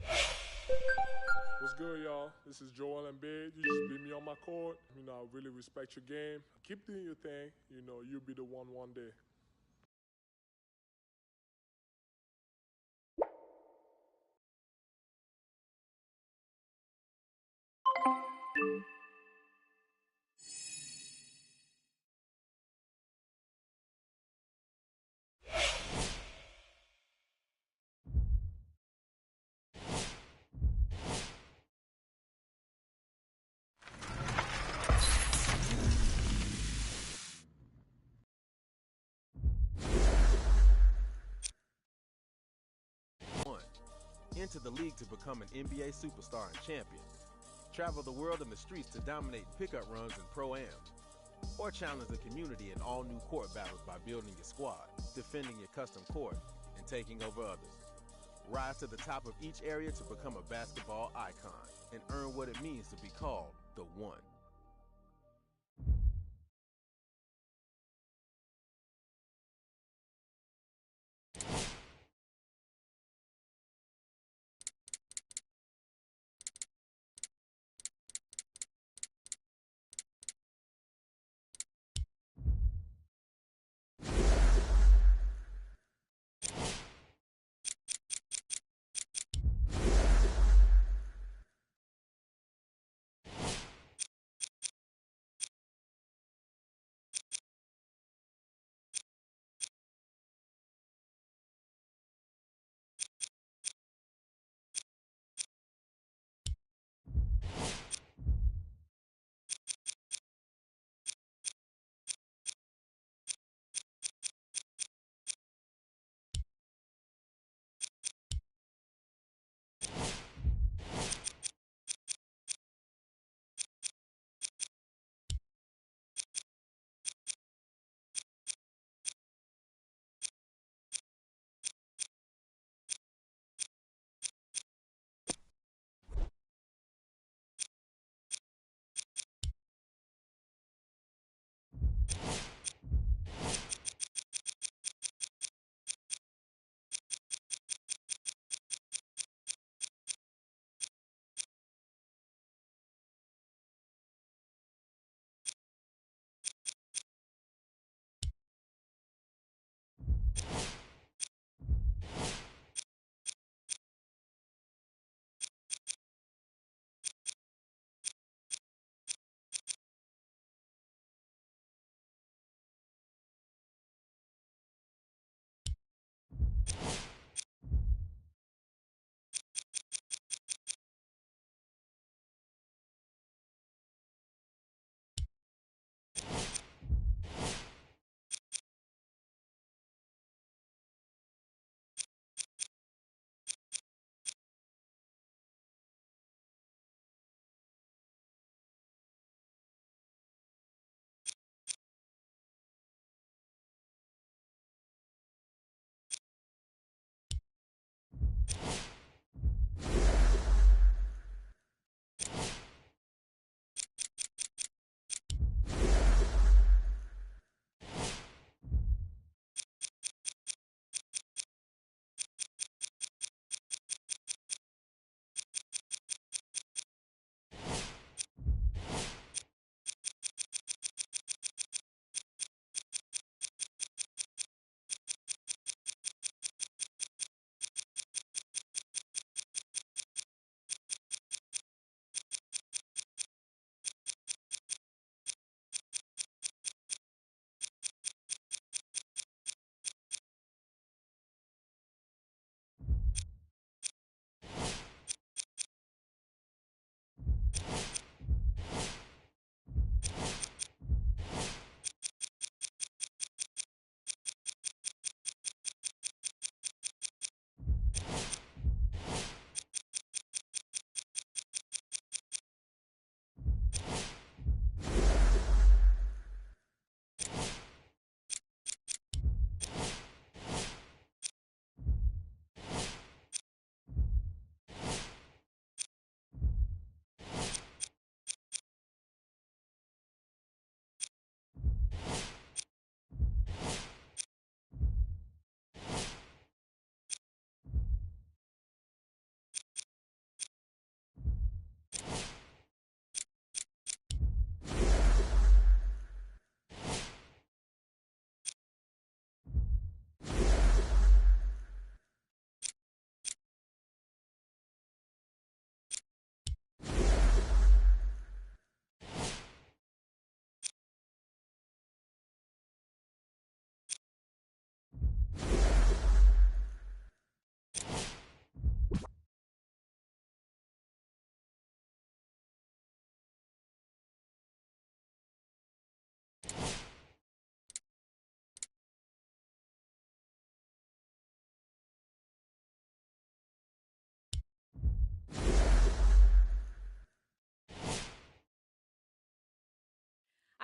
What's good, y'all? This is Joel and Big. You just beat me on my court. I really respect your game. Keep doing your thing. You'll be the one day. Enter the league to become an NBA superstar and champion. Travel the world and the streets to dominate pickup runs and pro-am. Or challenge the community in all new court battles by building your squad, defending your custom court, and taking over others. Rise to the top of each area to become a basketball icon and earn what it means to be called the One.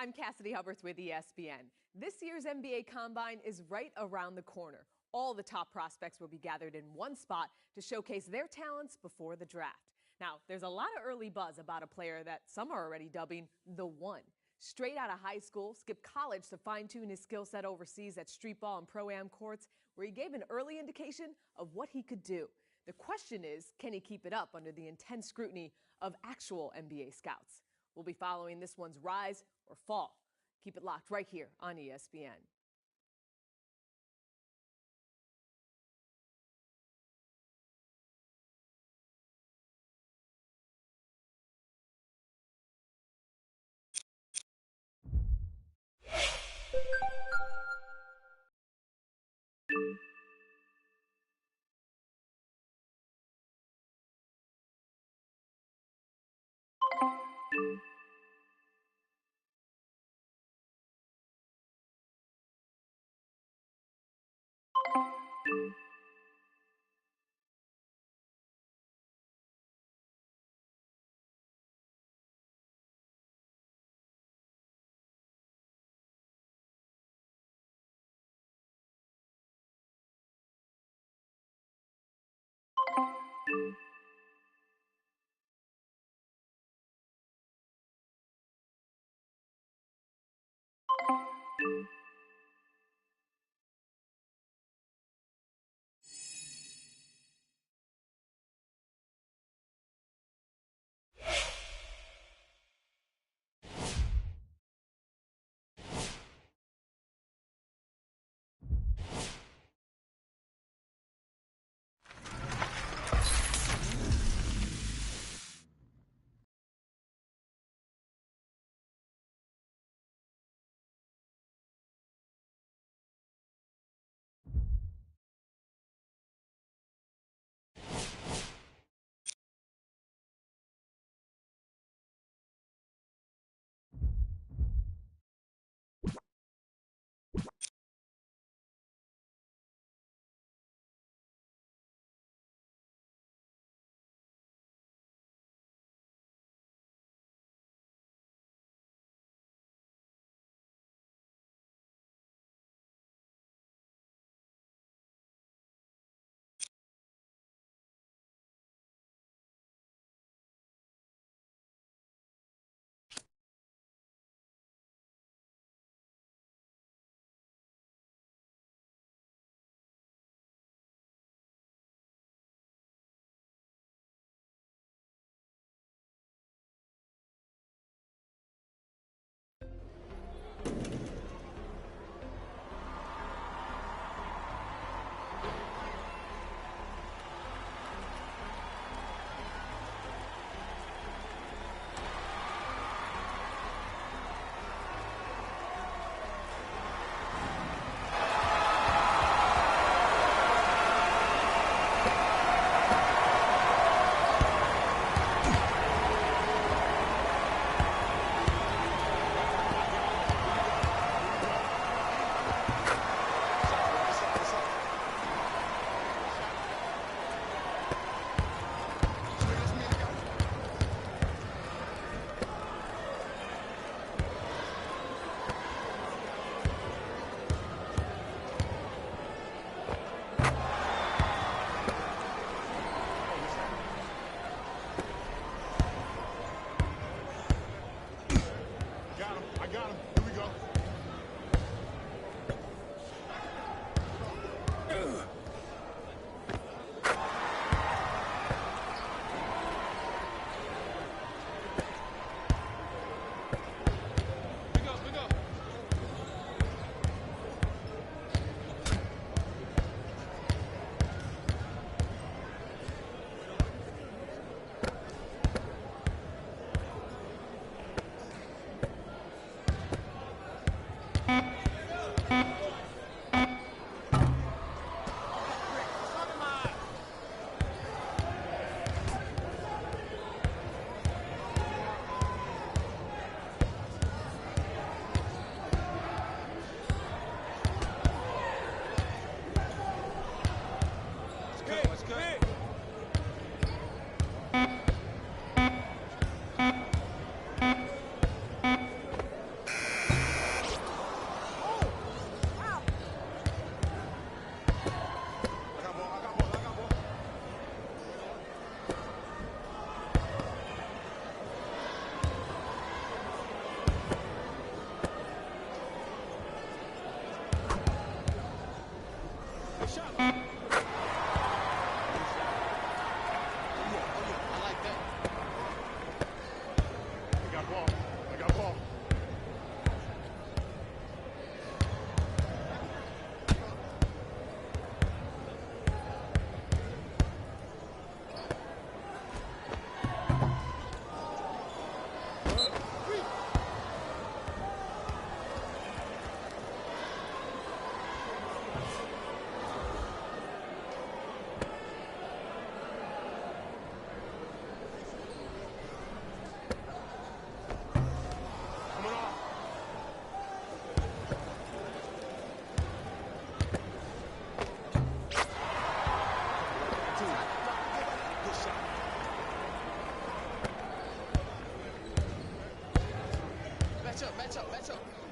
I'm Cassidy Hubbarth with ESPN. This year's NBA Combine is right around the corner. All the top prospects will be gathered in one spot to showcase their talents before the draft. Now, there's a lot of early buzz about a player that some are already dubbing the one. Straight out of high school, skipped college to fine-tune his skill set overseas at street ball and pro-am courts, where he gave an early indication of what he could do. The question is, can he keep it up under the intense scrutiny of actual NBA scouts? We'll be following this one's rise or fall. Keep it locked right here on ESPN. good shot. Match up, match up, match up.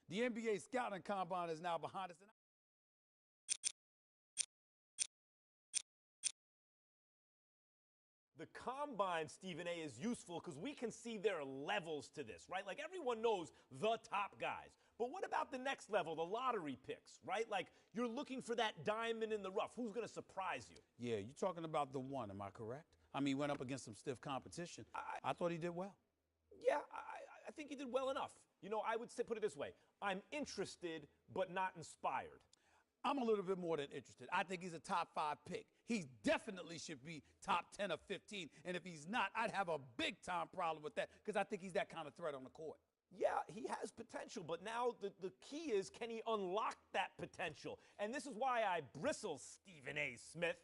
The NBA scouting combine is now behind us. The combine, Stephen A., is useful because we can see there are levels to this, right? Like everyone knows the top guys. But what about the next level, the lottery picks, right? Like you're looking for that diamond in the rough. Who's going to surprise you? Yeah, you're talking about the one, am I correct? I mean, he went up against some stiff competition. I thought he did well. Yeah, I think he did well enough. You know, I would say, put it this way. I'm interested, but not inspired. I'm a little bit more than interested. I think he's a top 5 pick. He definitely should be top 10 or 15. And if he's not, I'd have a big time problem with that because I think he's that kind of threat on the court. Yeah, he has potential, but now the key is, can he unlock that potential? And this is why I bristle, Stephen A. Smith,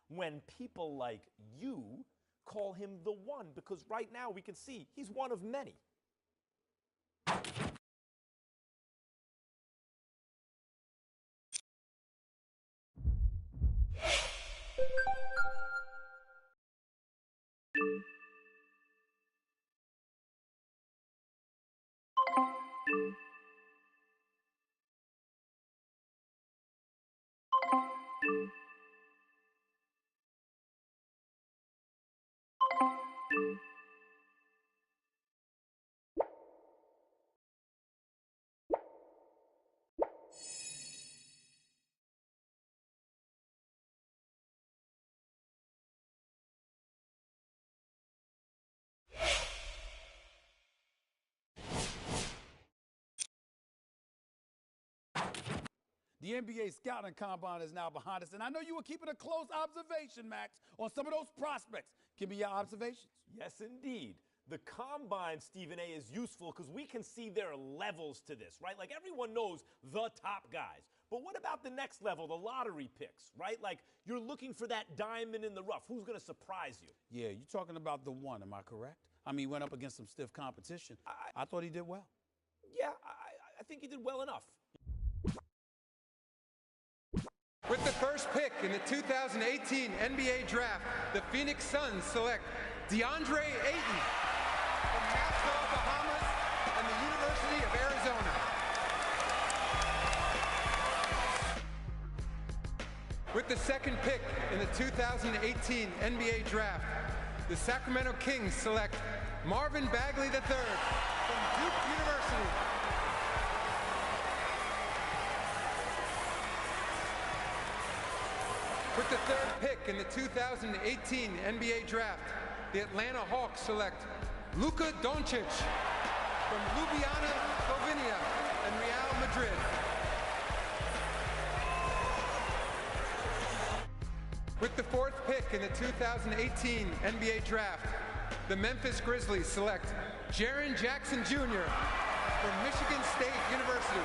when people like you call him the one, because right now we can see he's one of many. The NBA scouting combine is now behind us, and I know you were keeping a close observation, Max, on some of those prospects. Give me your observations. Yes, indeed. The combine, Stephen A., is useful because we can see there are levels to this, right? Like everyone knows the top guys. But what about the next level, the lottery picks, right? Like you're looking for that diamond in the rough. Who's going to surprise you? Yeah, you're talking about the one, am I correct? I mean, he went up against some stiff competition. I thought he did well. Yeah, I think he did well enough. With the first pick in the 2018 NBA Draft, the Phoenix Suns select DeAndre Ayton from Nassau, Bahamas, and the University of Arizona. With the second pick in the 2018 NBA Draft, the Sacramento Kings select Marvin Bagley III from Duke University. With the third pick in the 2018 NBA Draft, the Atlanta Hawks select Luka Doncic from Ljubljana, Slovenia, and Real Madrid. With the fourth pick in the 2018 NBA Draft, the Memphis Grizzlies select Jaren Jackson Jr. from Michigan State University.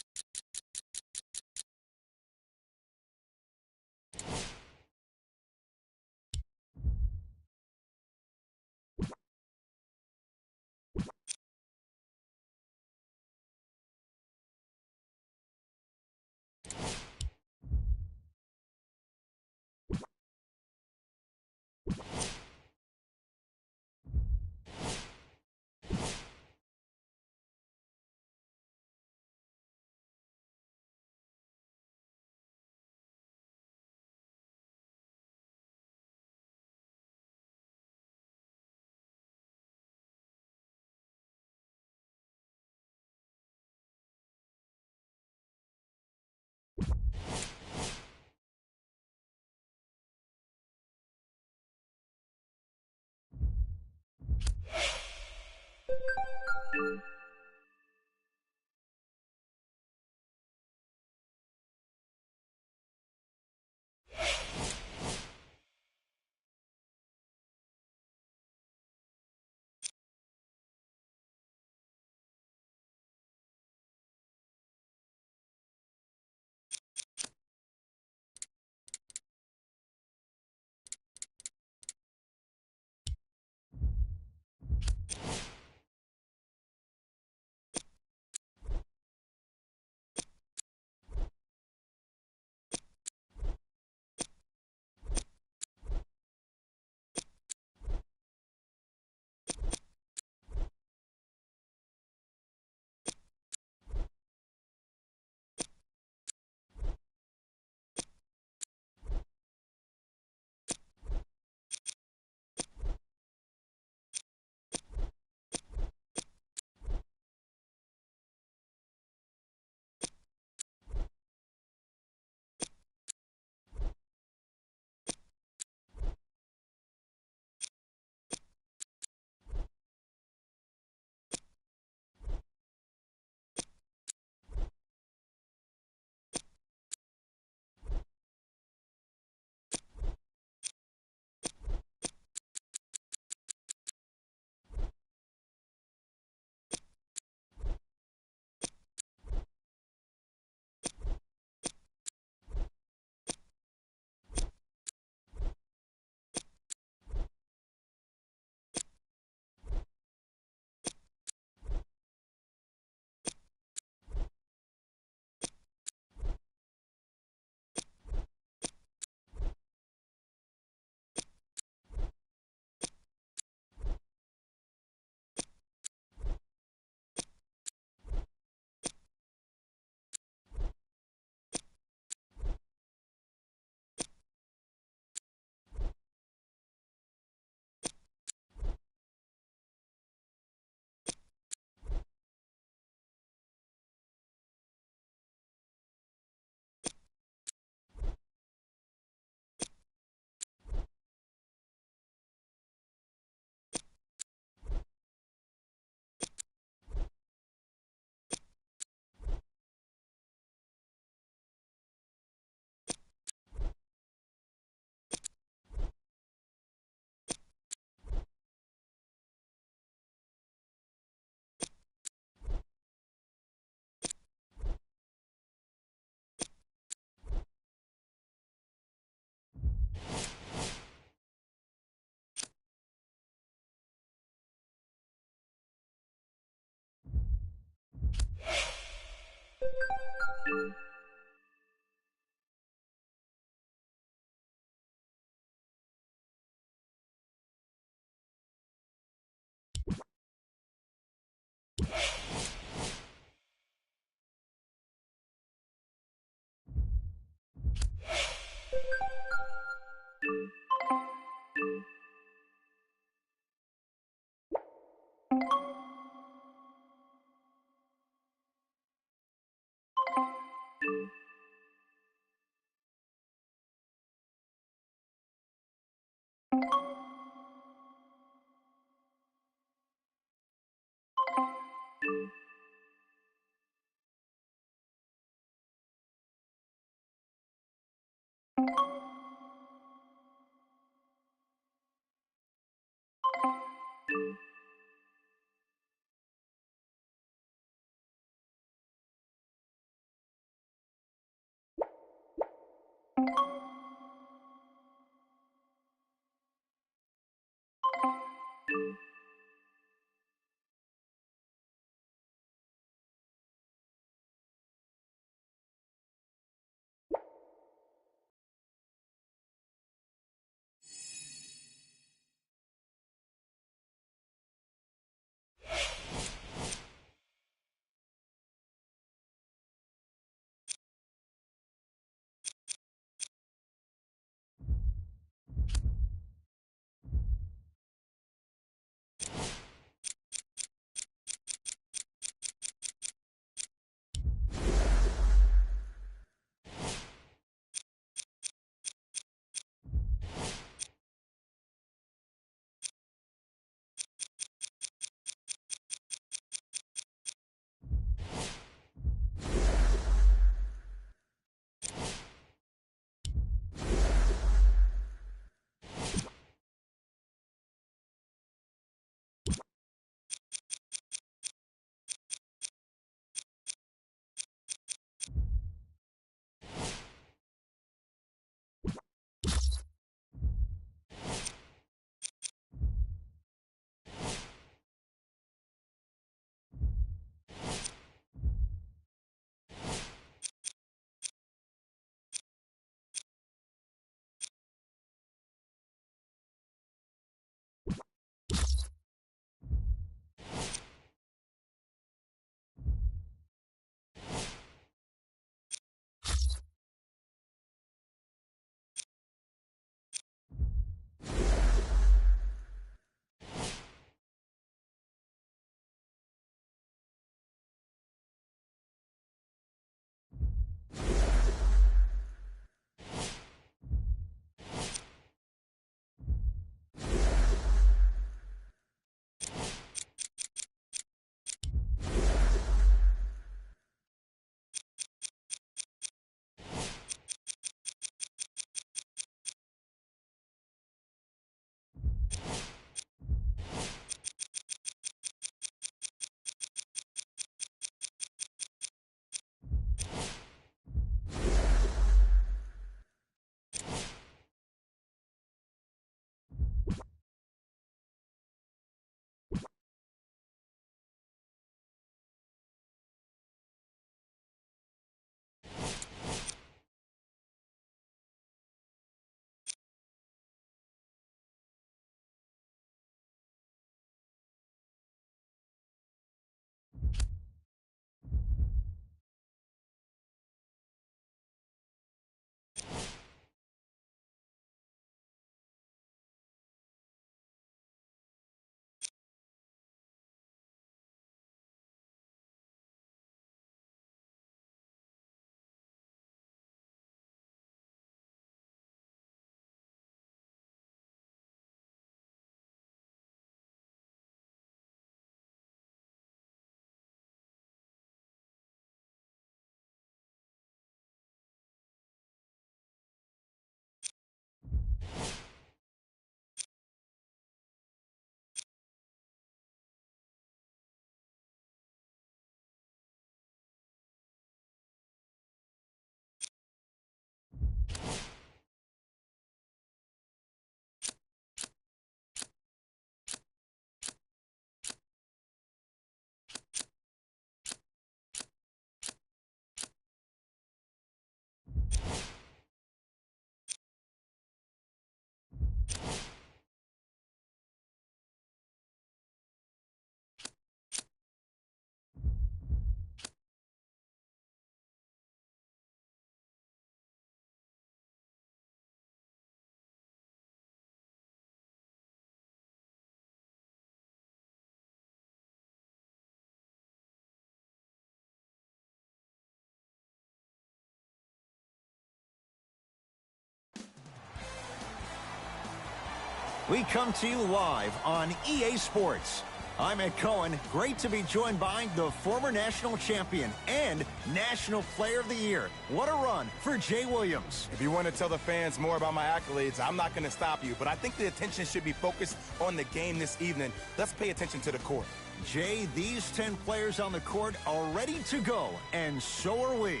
We come to you live on EA Sports. I'm Ed Cohen. Great to be joined by the former national champion and National Player of the Year. What a run for Jay Williams. If you want to tell the fans more about my accolades, I'm not going to stop you, but I think the attention should be focused on the game this evening. Let's pay attention to the court. Jay, these 10 players on the court are ready to go, and so are we.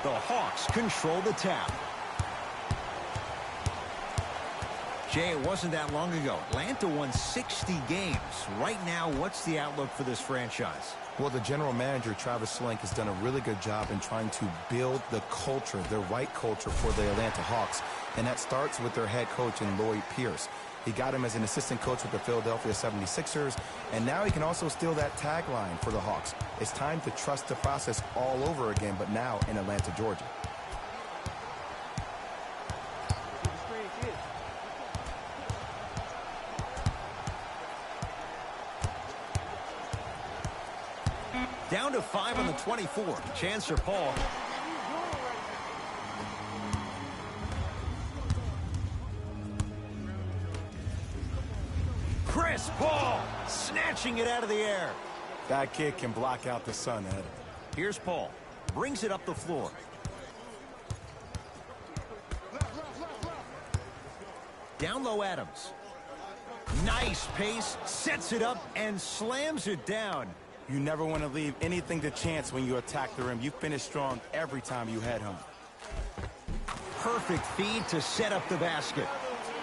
The Hawks control the tap. Jay, it wasn't that long ago. Atlanta won 60 games. Right now, what's the outlook for this franchise? Well, the general manager, Travis Schlenk, has done a really good job in trying to build the culture, the right culture for the Atlanta Hawks. And that starts with their head coach in Lloyd Pierce. He got him as an assistant coach with the Philadelphia 76ers, and now he can also steal that tagline for the Hawks. It's time to trust the process all over again, but now in Atlanta, Georgia. Down to 5 on the 24. Chance for Paul. Chris Paul snatching it out of the air. That kid can block out the sun, Ed. Here's Paul. Brings it up the floor. Down low, Adams. Nice pace. Sets it up and slams it down. You never want to leave anything to chance when you attack the rim. You finish strong every time you head home. Perfect feed to set up the basket.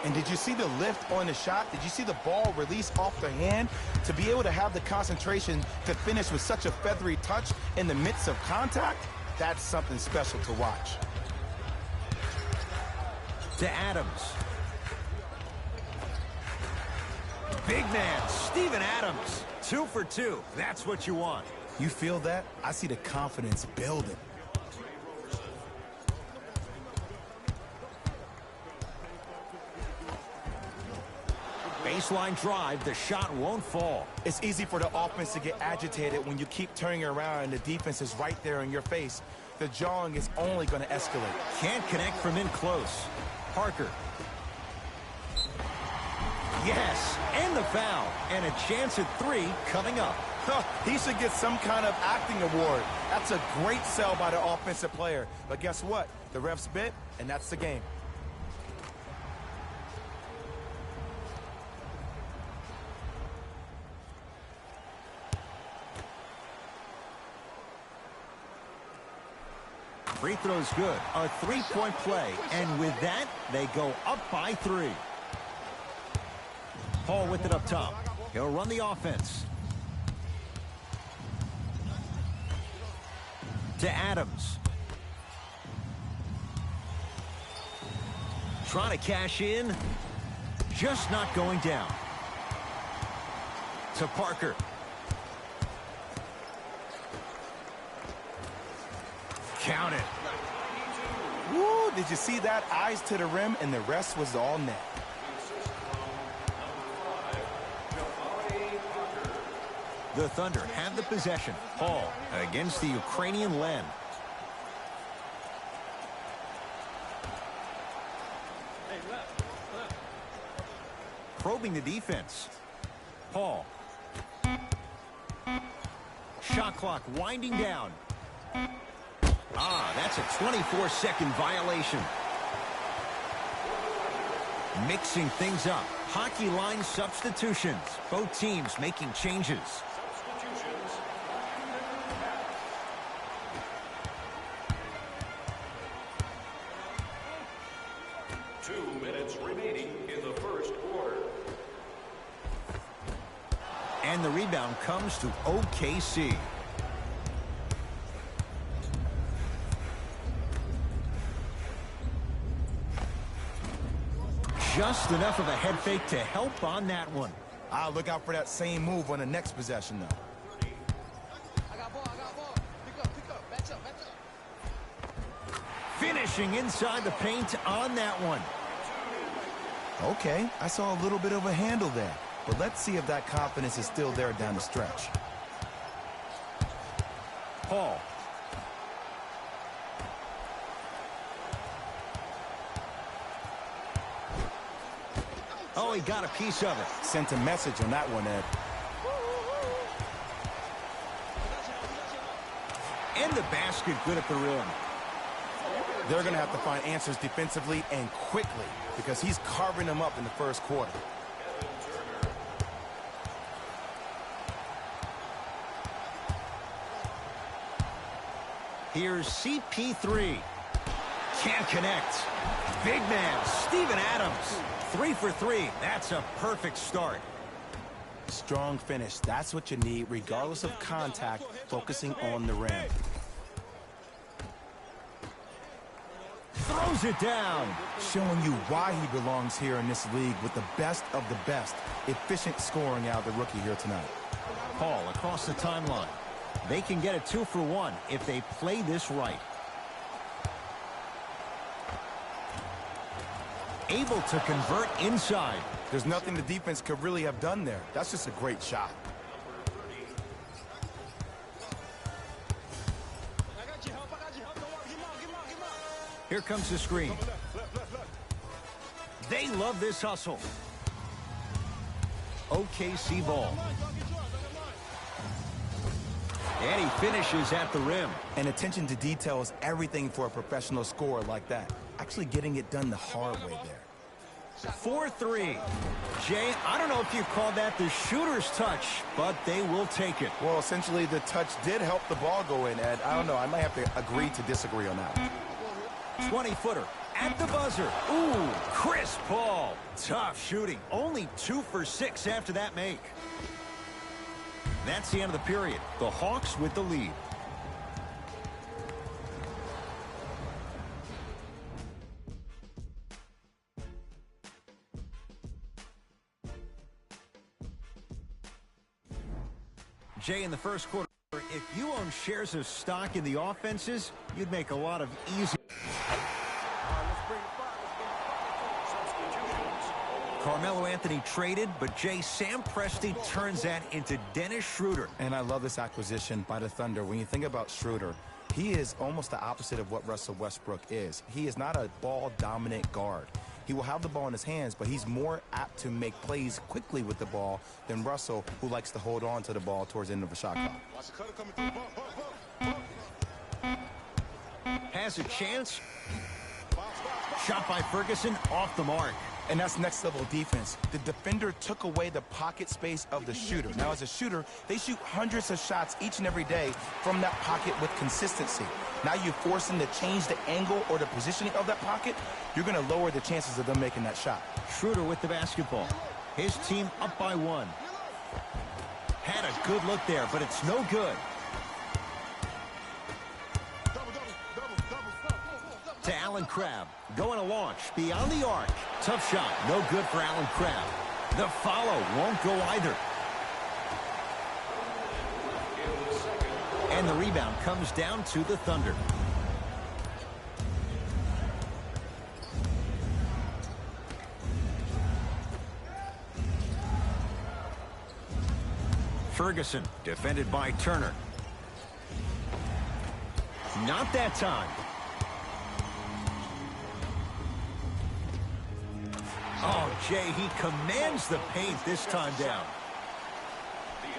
And did you see the lift on the shot? Did you see the ball release off the hand? To be able to have the concentration to finish with such a feathery touch in the midst of contact, that's something special to watch. To Adams. Big man, Steven Adams. 2 for 2. That's what you want. You feel that? I see the confidence building. Baseline drive, the shot won't fall. It's easy for the offense to get agitated when you keep turning around and the defense is right there in your face. The jawing is only going to escalate. Can't connect from in close. Parker. Yes, and the foul. And a chance at 3 coming up. He should get some kind of acting award. That's a great sell by the offensive player. But guess what? The refs bit, and that's the game. Free throw's good. A 3-point play. And with that, they go up by 3. Paul with it up top. He'll run the offense. To Adams. Trying to cash in. Just not going down. To Parker. Count it. Woo, did you see that? Eyes to the rim, and the rest was all net. The Thunder have the possession. Paul against the Ukrainian Len. Probing the defense. Paul. Shot clock winding down. That's a 24-second violation. Mixing things up. Hockey line substitutions. Both teams making changes. And the rebound comes to OKC. Just enough of a head fake to help on that one. I'll look out for that same move on the next possession, though. I got ball. Pick up. Match up. Finishing inside the paint on that one. Okay, I saw a little bit of a handle there. But let's see if that confidence is still there down the stretch. Paul. Oh, he got a piece of it. Sent a message on that one, Ed. In the basket, good at the rim. They're going to have to find answers defensively and quickly because he's carving them up in the first quarter. Here's CP3. Can't connect. Big man, Steven Adams. 3 for 3. That's a perfect start. Strong finish. That's what you need, regardless of contact, focusing on the rim. Throws it down. Showing you why he belongs here in this league with the best of the best. Efficient scoring out of the rookie here tonight. Paul across the timeline. They can get a 2 for 1 if they play this right. Able to convert inside. There's nothing the defense could really have done there. That's just a great shot. Here comes the screen. They love this hustle. OKC ball. And he finishes at the rim. And attention to detail is everything for a professional scorer like that. Actually getting it done the hard way there. 4-3. Jay, I don't know if you call that the shooter's touch, but they will take it. Well, essentially the touch did help the ball go in, Ed. I don't know. I might have to agree to disagree on that. 20-footer at the buzzer. Ooh, Chris Paul. Tough shooting. Only 2 for 6 after that make. That's the end of the period. The Hawks with the lead. Jay, in the first quarter, if you own shares of stock in the offenses, you'd make a lot of easy. Carmelo Anthony traded, but Jay, Sam Presti turns that into Dennis Schroeder. And I love this acquisition by the Thunder. When you think about Schroeder, he is almost the opposite of what Russell Westbrook is. He is not a ball-dominant guard. He will have the ball in his hands, but he's more apt to make plays quickly with the ball than Russell, who likes to hold on to the ball towards the end of a shot clock. Has a chance. Shot by Ferguson, off the mark. And that's next level defense. The defender took away the pocket space of the shooter. Now, as a shooter, they shoot hundreds of shots each and every day from that pocket with consistency. Now you force them to change the angle or the positioning of that pocket, you're going to lower the chances of them making that shot. Schroeder with the basketball. His team up by 1. Had a good look there, but it's no good. To Allen Crabbe. Going to launch beyond the arc. Tough shot. No good for Allen Crabbe. The follow won't go either. And the rebound comes down to the Thunder. Ferguson, defended by Turner. Not that time. Oh, Jay, he commands the paint this time down.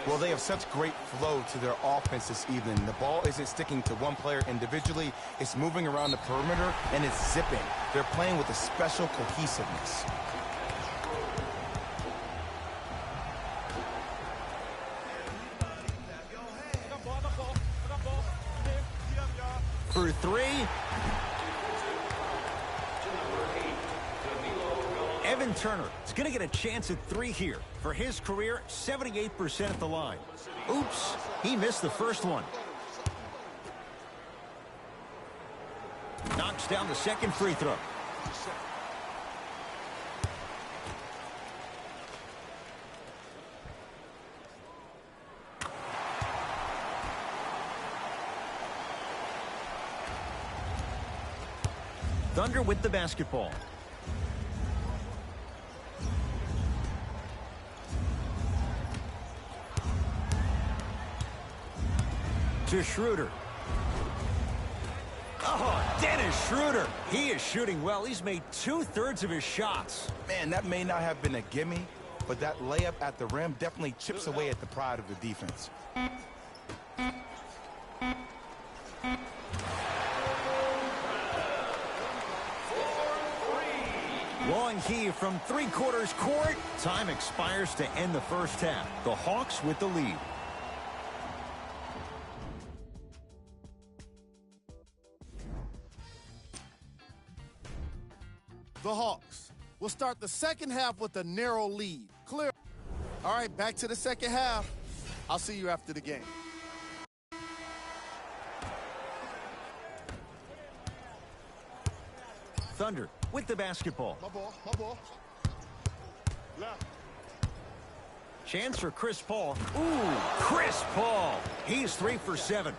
Well, they have such great flow to their offense this evening. The ball isn't sticking to one player individually. It's moving around the perimeter, and it's zipping. They're playing with a special cohesiveness. For 3. Evan Turner is going to get a chance at 3 here. For his career, 78% at the line. Oops, he missed the first one. Knocks down the second free throw. Thunder with the basketball. to Schroeder. Oh, Dennis Schroeder. He is shooting well. He's made 2/3 of his shots. Man, that may not have been a gimme, but that layup at the rim definitely chips away at the pride of the defense. Long heave from 3/4 court. Time expires to end the first half. The Hawks with the lead. The Hawks will start the second half with a narrow lead. Clear. All right, back to the second half. I'll see you after the game. Thunder with the basketball. My ball. Left. Chance for Chris Paul. Ooh, Chris Paul. He's 3 for 7.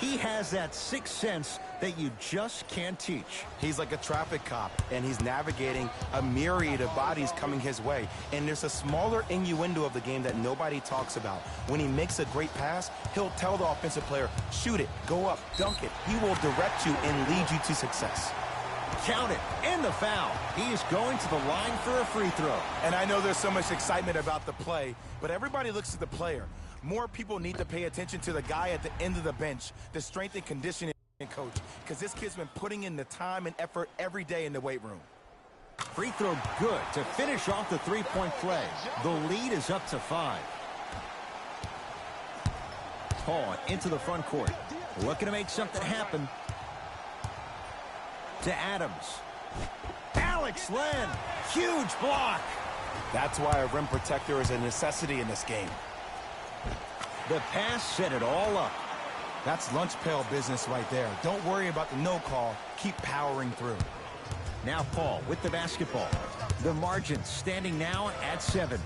He has that sixth sense that you just can't teach. He's like a traffic cop, and he's navigating a myriad of bodies coming his way. And there's a smaller innuendo of the game that nobody talks about. When he makes a great pass, he'll tell the offensive player, shoot it, go up, dunk it. He will direct you and lead you to success. Count it, and the foul. He's going to the line for a free throw. And I know there's so much excitement about the play, but everybody looks at the player. More people need to pay attention to the guy at the end of the bench, the strength and conditioning coach, because this kid's been putting in the time and effort every day in the weight room. Free throw good to finish off the three-point play. The lead is up to 5. Paul into the front court. Looking to make something happen. To Adams. Alex Len. Huge block. That's why a rim protector is a necessity in this game. The pass set it all up. That's lunch pail business right there. Don't worry about the no call. Keep powering through. Now Paul with the basketball. The margin standing now at 7.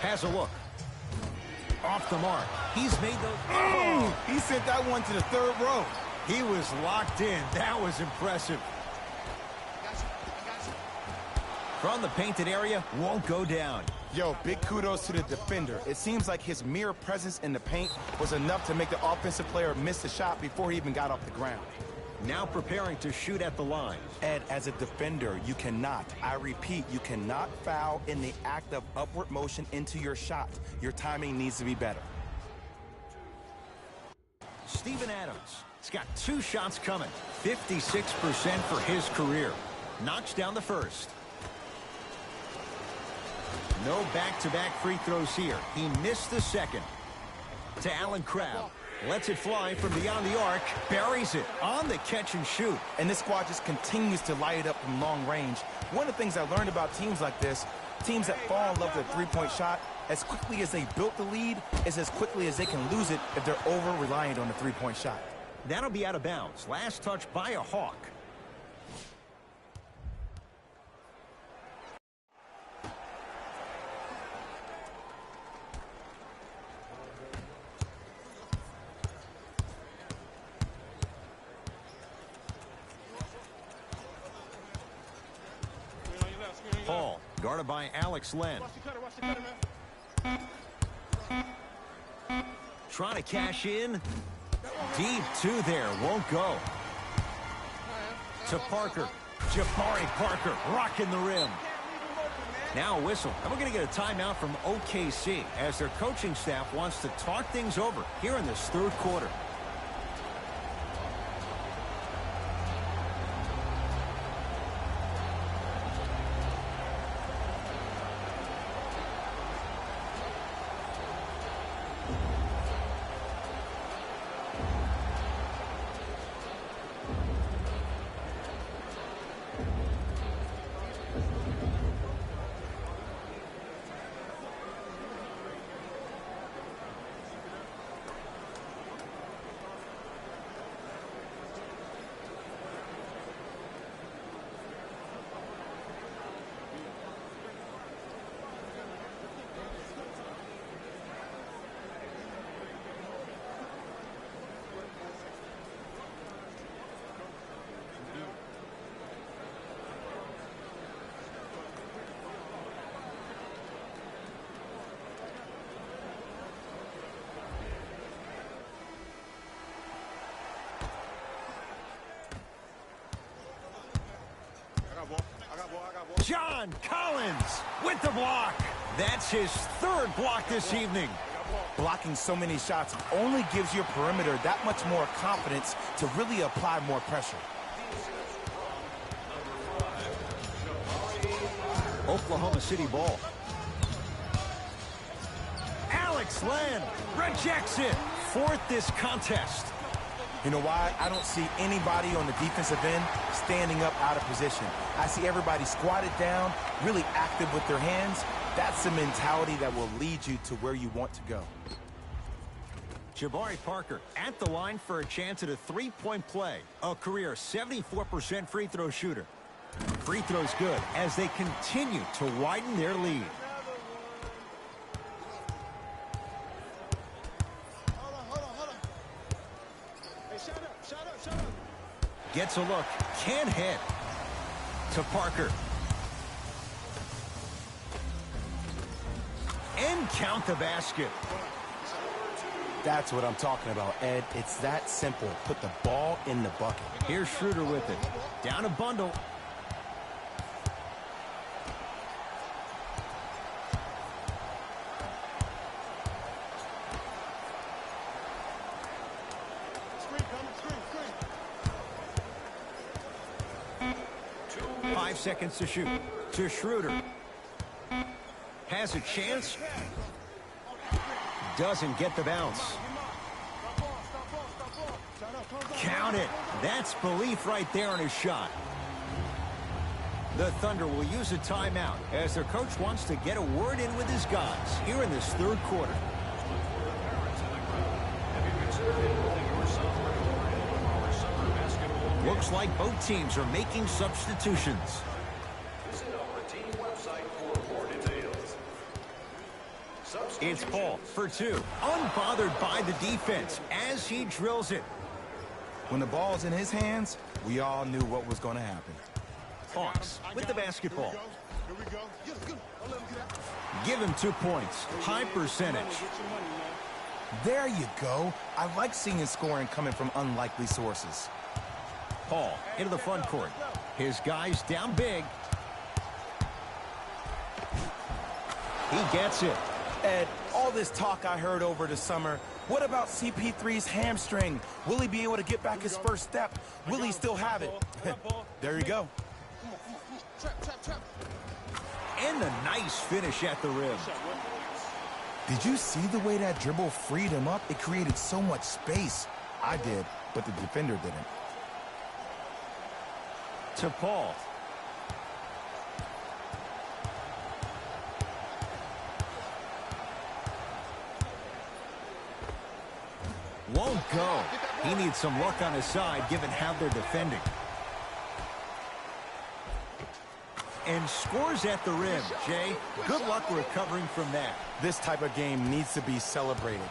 Has a look. Off the mark. He's made those. Oh, he sent that one to the third row. He was locked in. That was impressive. From the painted area, won't go down. Yo, big kudos to the defender. It seems like his mere presence in the paint was enough to make the offensive player miss the shot before he even got off the ground. Now preparing to shoot at the line. Ed, as a defender, you cannot, I repeat, you cannot foul in the act of upward motion into your shot. Your timing needs to be better. Steven Adams. He's got 2 shots coming. 56% for his career. Knocks down the first. No back-to-back free throws here. He missed the second. To Allen Crabbe. Lets it fly from beyond the arc. Buries it on the catch and shoot. And this squad just continues to light it up from long range. One of the things I learned about teams like this, teams that fall in love with a three-point shot, as quickly as they built the lead, is as quickly as they can lose it if they're over-reliant on the three-point shot. That'll be out of bounds. Last touch by a Hawk. Paul, guarded by Alex Len. Trying to cash in. Deep 2 there, won't go. To Parker. Jabari Parker rocking the rim. Now a whistle. And we're going to get a timeout from OKC as their coaching staff wants to talk things over here in this third quarter. John Collins with the block. That's his third block this evening. Blocking so many shots only gives your perimeter that much more confidence to really apply more pressure. Oklahoma City ball. Alex Len rejects it. Fourth this contest. You know why? I don't see anybody on the defensive end standing up out of position. I see everybody squatted down, really active with their hands. That's the mentality that will lead you to where you want to go. Jabari Parker at the line for a chance at a three-point play. A career 74% free throw shooter. Free throws good as they continue to widen their lead. Gets a look, can't hit. To Parker. And count the basket. That's what I'm talking about, Ed. It's that simple. Put the ball in the bucket. Here's Schroeder with it. Down a bundle. Screen. 5 seconds to shoot. To Schroeder. Has a chance. Doesn't get the bounce. Count it. That's belief right there on his shot. The Thunder will use a timeout as their coach wants to get a word in with his guys here in this third quarter. Looks like both teams are making substitutions. It's Paul for two. Unbothered by the defense as he drills it. When the ball's in his hands, we all knew what was going to happen. Hawks with the basketball. Here we go. Good. Don't let him get out. Give him 2 points. High percentage. There you go. I like seeing scoring coming from unlikely sources. Paul into the front court. His guys down big. He gets it. Ed, all this talk I heard over the summer, what about CP3's hamstring? Will he be able to get back his first step? Will he still have it? There you go. Trap. And a nice finish at the rim. Did you see the way that dribble freed him up? It created so much space. I did, but the defender didn't. To Paul. Won't go. He needs some luck on his side given how they're defending. And scores at the rim. Jay, good luck recovering from that. This type of game needs to be celebrated.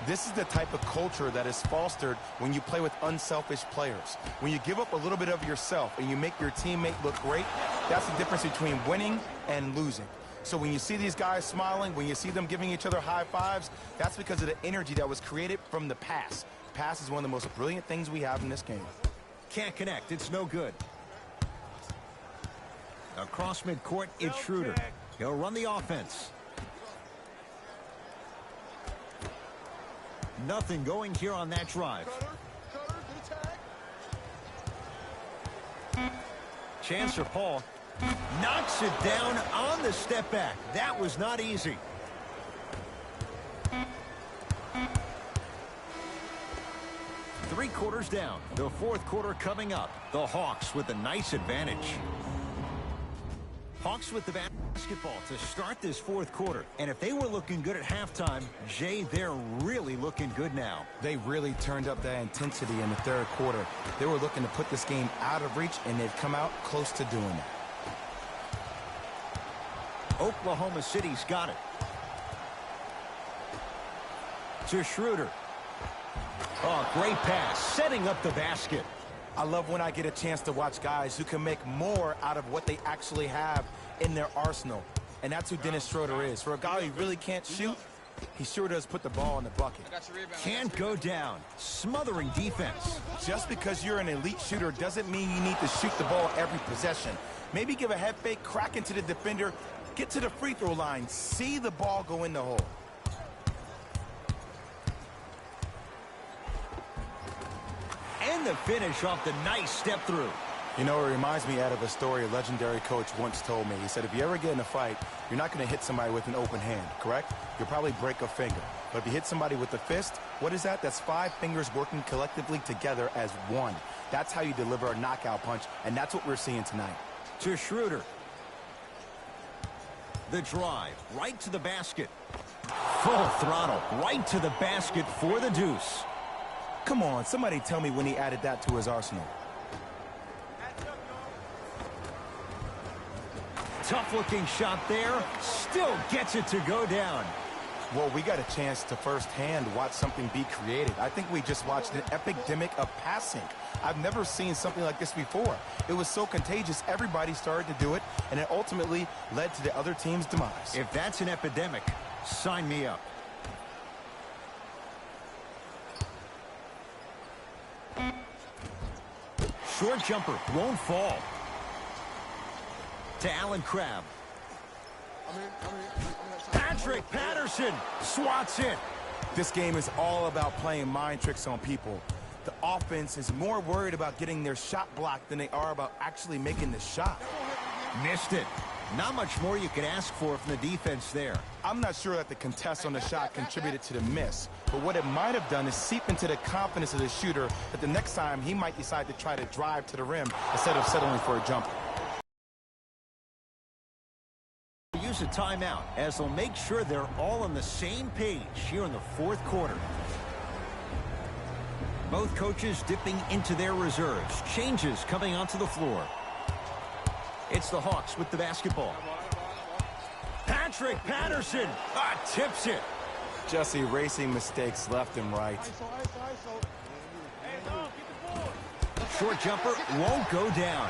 This is the type of culture that is fostered when you play with unselfish players. When you give up a little bit of yourself and you make your teammate look great, that's the difference between winning and losing. So when you see these guys smiling, when you see them giving each other high fives, that's because of the energy that was created from the pass. Pass is one of the most brilliant things we have in this game. Can't connect. It's no good. Across midcourt, it's Schroeder. He'll run the offense. Nothing going here on that drive. Chance for Paul. Knocks it down on the step back. That was not easy. Three quarters down. The fourth quarter coming up. The Hawks with a nice advantage. Hawks with the basketball to start this fourth quarter. And if they were looking good at halftime, Jay, they're really looking good now. They really turned up that intensity in the third quarter. They were looking to put this game out of reach, and they've come out close to doing that. Oklahoma City's got it. To Schroeder. Oh, great pass. Setting up the basket. I love when I get a chance to watch guys who can make more out of what they actually have in their arsenal. And that's who Dennis Schroeder is. For a guy who really can't shoot, He sure does put the ball in the bucket. Can't go down. Smothering defense. Just because you're an elite shooter doesn't mean you need to shoot the ball every possession. Maybe give a head fake, crack into the defender, get to the free throw line, see the ball go in the hole. And the finish off the nice step through. You know, it reminds me, Ed, of a story a legendary coach once told me. He said, if you ever get in a fight, you're not going to hit somebody with an open hand, correct? You'll probably break a finger. But if you hit somebody with a fist, what is that? That's 5 fingers working collectively together as one. That's how you deliver a knockout punch, and that's what we're seeing tonight. To Schroeder. The drive, right to the basket. Full throttle, right to the basket for the deuce. Come on, somebody tell me when he added that to his arsenal. Tough-looking shot there. Still gets it to go down. Well, we got a chance to firsthand watch something be created. I think we just watched an epidemic of passing. I've never seen something like this before. It was so contagious, everybody started to do it, and it ultimately led to the other team's demise. If that's an epidemic, sign me up. Short jumper won't fall. To Allen Crabbe. Patrick Patterson swats it. This game is all about playing mind tricks on people. The offense is more worried about getting their shot blocked than they are about actually making the shot. Missed it. Not much more you can ask for from the defense there. I'm not sure that the contest on the shot contributed to the miss, but what it might have done is seep into the confidence of the shooter that the next time he might decide to try to drive to the rim instead of settling for a jumper. Use a timeout as they'll make sure they're all on the same page here in the fourth quarter. Both coaches dipping into their reserves. Changes coming onto the floor. It's the Hawks with the basketball. Patrick Patterson tips it. Just erasing mistakes left and right. Short jumper won't go down.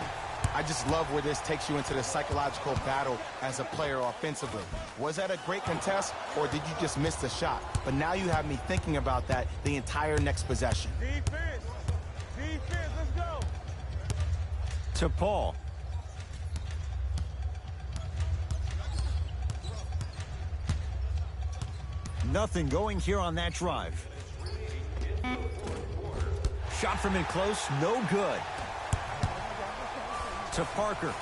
I just love where this takes you into the psychological battle as a player offensively. Was that a great contest, or did you just miss the shot? But now you have me thinking about that the entire next possession. Defense, let's go. To Paul. Nothing going here on that drive. Shot from in close, no good. To Parker.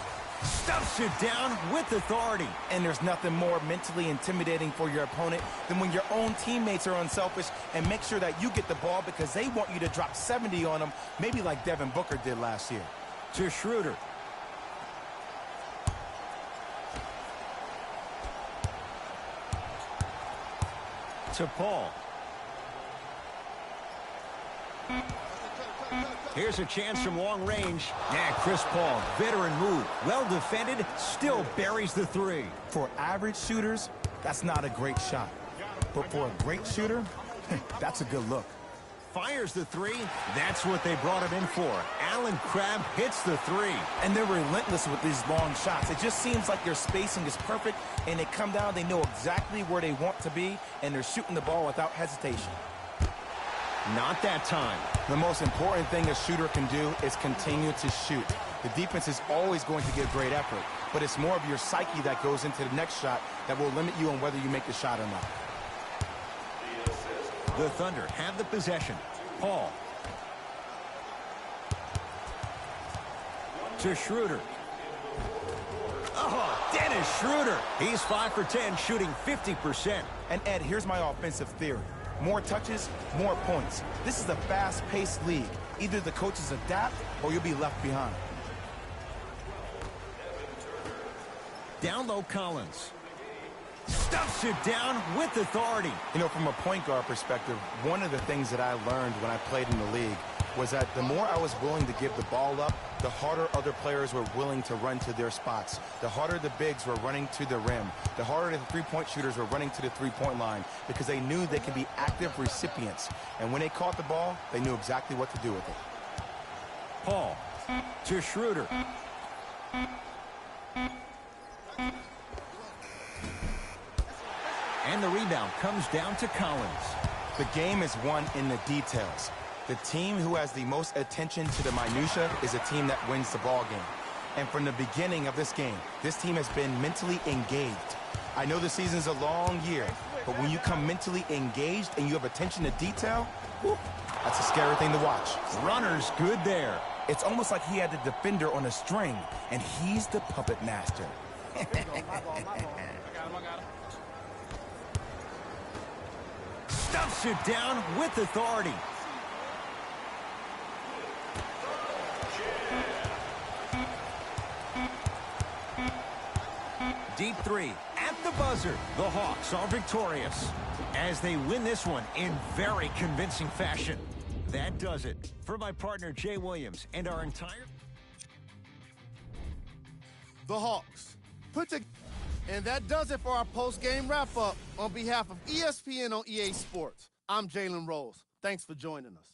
Stuffs it down with authority. And there's nothing more mentally intimidating for your opponent than when your own teammates are unselfish and make sure that you get the ball because they want you to drop 70 on them, maybe like Devin Booker did last year. To Schroeder. To Paul. Here's a chance from long range. Yeah, Chris Paul, veteran move. Well defended, still buries the three. For average shooters, that's not a great shot. But for a great shooter, that's a good look. Fires the three. That's what they brought him in for. Allen Crabbe hits the three. And they're relentless with these long shots. It just seems like their spacing is perfect, and they come down, they know exactly where they want to be, and they're shooting the ball without hesitation. Not that time. The most important thing a shooter can do is continue to shoot. The defense is always going to give great effort, but it's more of your psyche that goes into the next shot that will limit you on whether you make the shot or not. The Thunder have the possession. Paul. To Schroeder. Oh, Dennis Schroeder. He's 5 for 10, shooting 50%. And Ed, here's my offensive theory. More touches, more points. This is a fast-paced league. Either the coaches adapt or you'll be left behind. Down low, Collins. Stuffs it down with authority. You know, from a point guard perspective, one of the things that I learned when I played in the league was that the more I was willing to give the ball up, the harder other players were willing to run to their spots. The harder the bigs were running to the rim. The harder the three-point shooters were running to the three-point line because they knew they could be active recipients. And when they caught the ball, they knew exactly what to do with it. Paul to Schroeder. And the rebound comes down to Collins. The game is won in the details. The team who has the most attention to the minutia is a team that wins the ball game. And from the beginning of this game, this team has been mentally engaged. I know the season's a long year, but when you come mentally engaged and you have attention to detail, whew, that's a scary thing to watch. Runner's good there. It's almost like he had the defender on a string, and he's the puppet master. Stuffs it down with authority. Deep three at the buzzer. The Hawks are victorious as they win this one in very convincing fashion. That does it for my partner Jay Williams and our entire... The Hawks put together. And that does it for our post-game wrap-up. On behalf of ESPN on EA Sports, I'm Jalen Rose. Thanks for joining us.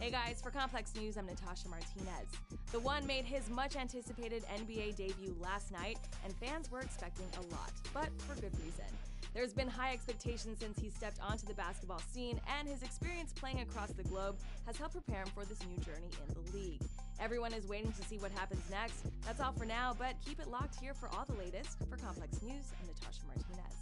Hey guys, for Complex News, I'm Natasha Martinez. The One made his much-anticipated NBA debut last night, and fans were expecting a lot, but for good reason. There's been high expectations since he stepped onto the basketball scene, and his experience playing across the globe has helped prepare him for this new journey in the league. Everyone is waiting to see what happens next. That's all for now, but keep it locked here for all the latest. For Complex News, I'm Natasha Martinez.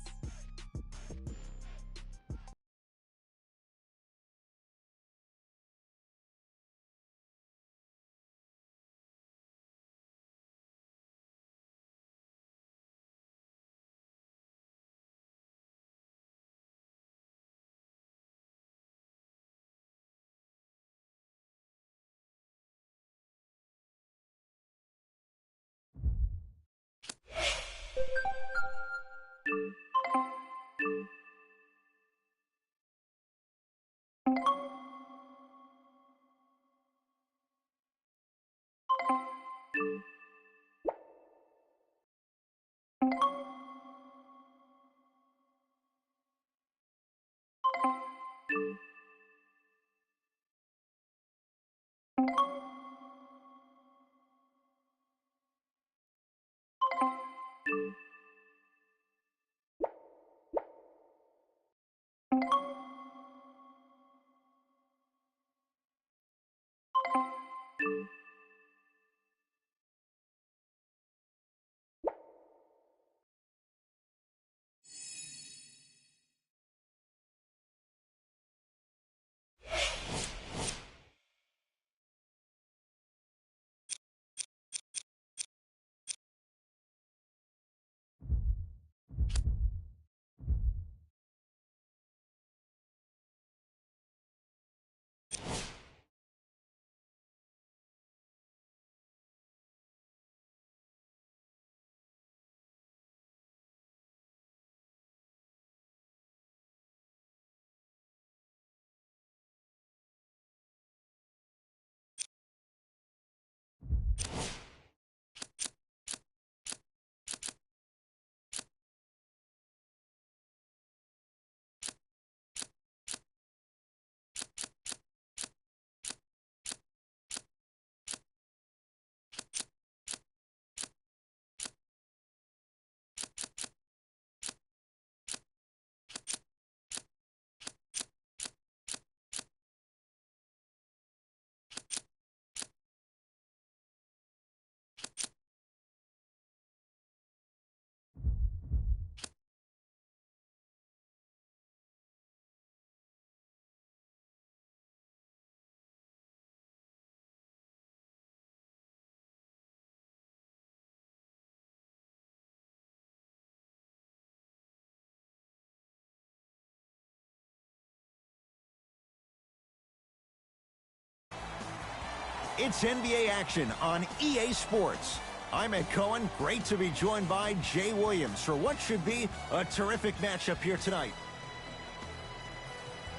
It's NBA action on EA Sports. I'm Ed Cohen. Great to be joined by Jay Williams for what should be a terrific matchup here tonight.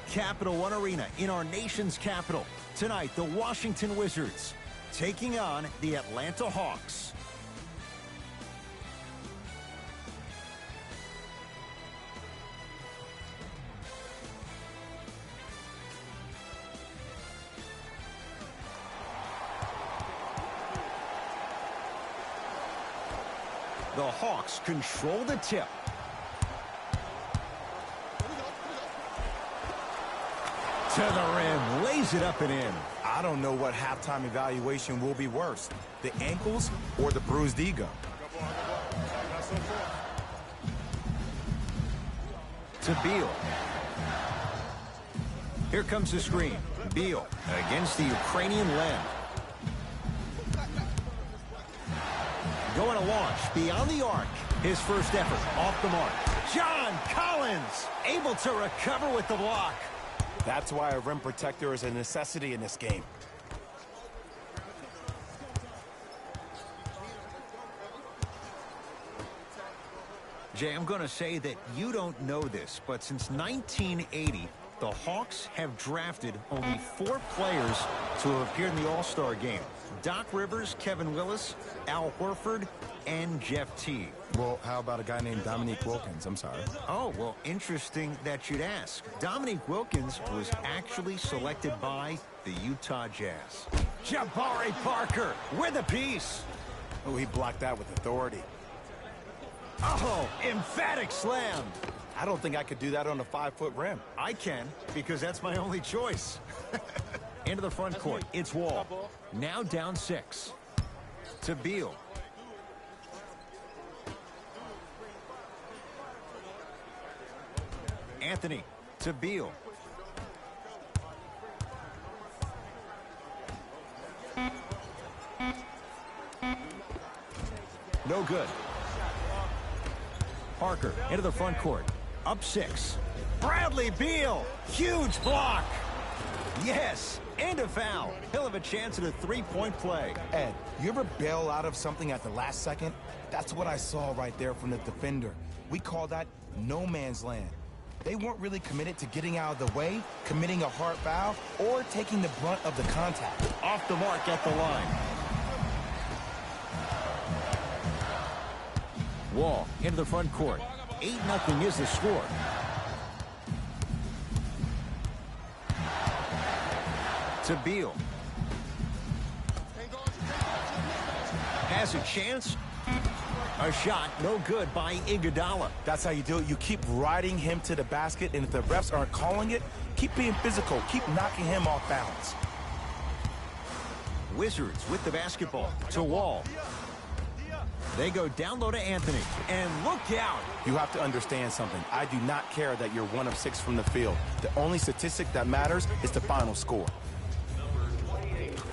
Capital One Arena in our nation's capital. Tonight, the Washington Wizards taking on the Atlanta Hawks. The Hawks control the tip. To the rim, lays it up and in. I don't know what halftime evaluation will be worse, the ankles or the bruised ego. To Beal. Here comes the screen. Beal against the Ukrainian Len. Going to launch beyond the arc. His first effort off the mark. John Collins able to recover with the block. That's why a rim protector is a necessity in this game. Jay, I'm going to say that you don't know this, but since 1980, the Hawks have drafted only 4 players to have appeared in the All-Star game. Doc Rivers, Kevin Willis, Al Horford, and Jeff Teague. Well, how about a guy named Dominique Wilkins? I'm sorry. Oh, well, interesting that you'd ask. Dominique Wilkins was actually selected by the Utah Jazz. Jabari Parker with a piece. Oh, he blocked that with authority. Oh, emphatic slam. I don't think I could do that on a 5-foot rim. I can, because that's my only choice. Into the front court, it's Wall. Now down 6. To Beal. Anthony to Beal. No good. Parker into the front court. Up 6. Bradley Beal. Huge block. Yes. And a foul. He'll have a chance at a 3-point play. Ed, you ever bail out of something at the last second? That's what I saw right there from the defender. We call that no man's land. They weren't really committed to getting out of the way, committing a hard foul, or taking the brunt of the contact. Off the mark at the line. Wall into the front court. 8-0 is the score. To Beal. Has a chance. A shot, no good by Iguodala. That's how you do it. You keep riding him to the basket, and if the refs aren't calling it, keep being physical. Keep knocking him off balance. Wizards with the basketball to Wall. They go down low to Anthony. And look out. You have to understand something. I do not care that you're 1 of 6 from the field. The only statistic that matters is the final score.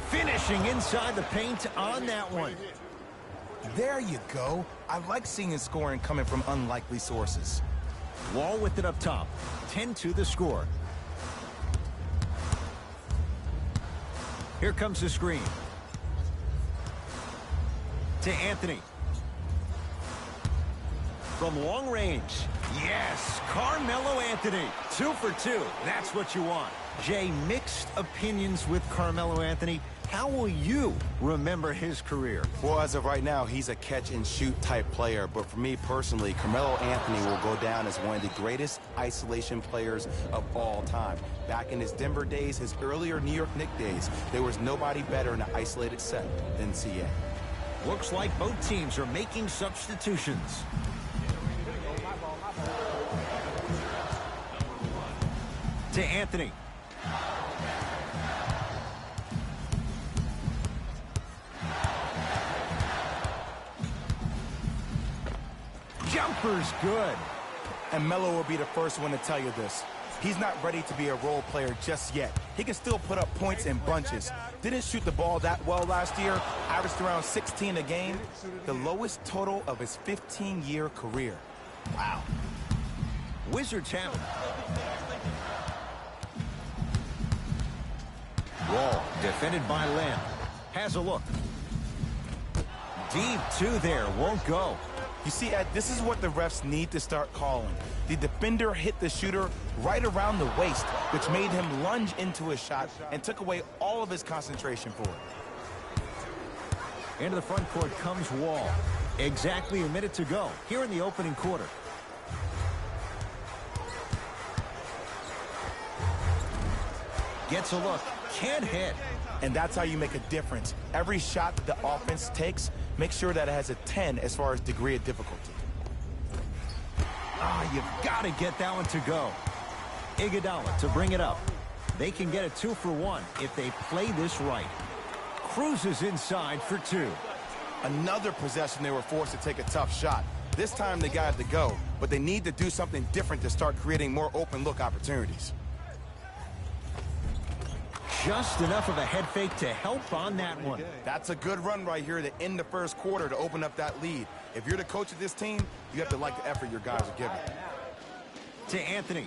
Finishing inside the paint on that one. There you go. I like seeing scoring coming from unlikely sources. Wall with it up top. 10-2 the score. Here comes the screen. To Anthony. From long range. Yes, Carmelo Anthony. 2 for 2. That's what you want. Jay, mixed opinions with Carmelo Anthony. How will you remember his career? Well, as of right now, he's a catch-and-shoot type player. But for me personally, Carmelo Anthony will go down as one of the greatest isolation players of all time. Back in his Denver days, his earlier New York Knicks days, there was nobody better in an isolated set than CA. Looks like both teams are making substitutions. To Anthony. Jumper's good. And Melo will be the first one to tell you this. He's not ready to be a role player just yet. He can still put up points in bunches. Didn't shoot the ball that well last year. Averaged around 16 a game. The lowest total of his 15-year career. Wow. Wizards have it. Wall defended by Lamb. Has a look. Deep 2 there. Won't go. You see, Ed, this is what the refs need to start calling. The defender hit the shooter right around the waist, which made him lunge into his shot and took away all of his concentration for it. Into the front court comes Wall. Exactly a minute to go here in the opening quarter. Gets a look. Can't hit. And that's how you make a difference. Every shot the offense takes, make sure that it has a 10 as far as degree of difficulty. You've got to get that one to go. Iguodala to bring it up. They can get a 2 for 1 if they play this right. Cruises inside for 2. Another possession they were forced to take a tough shot. This time they got it to go, but they need to do something different to start creating more open look opportunities. Just enough of a head fake to help on that one. That's a good run right here to end the first quarter to open up that lead. If you're the coach of this team, you have to like the effort your guys are giving. To Anthony.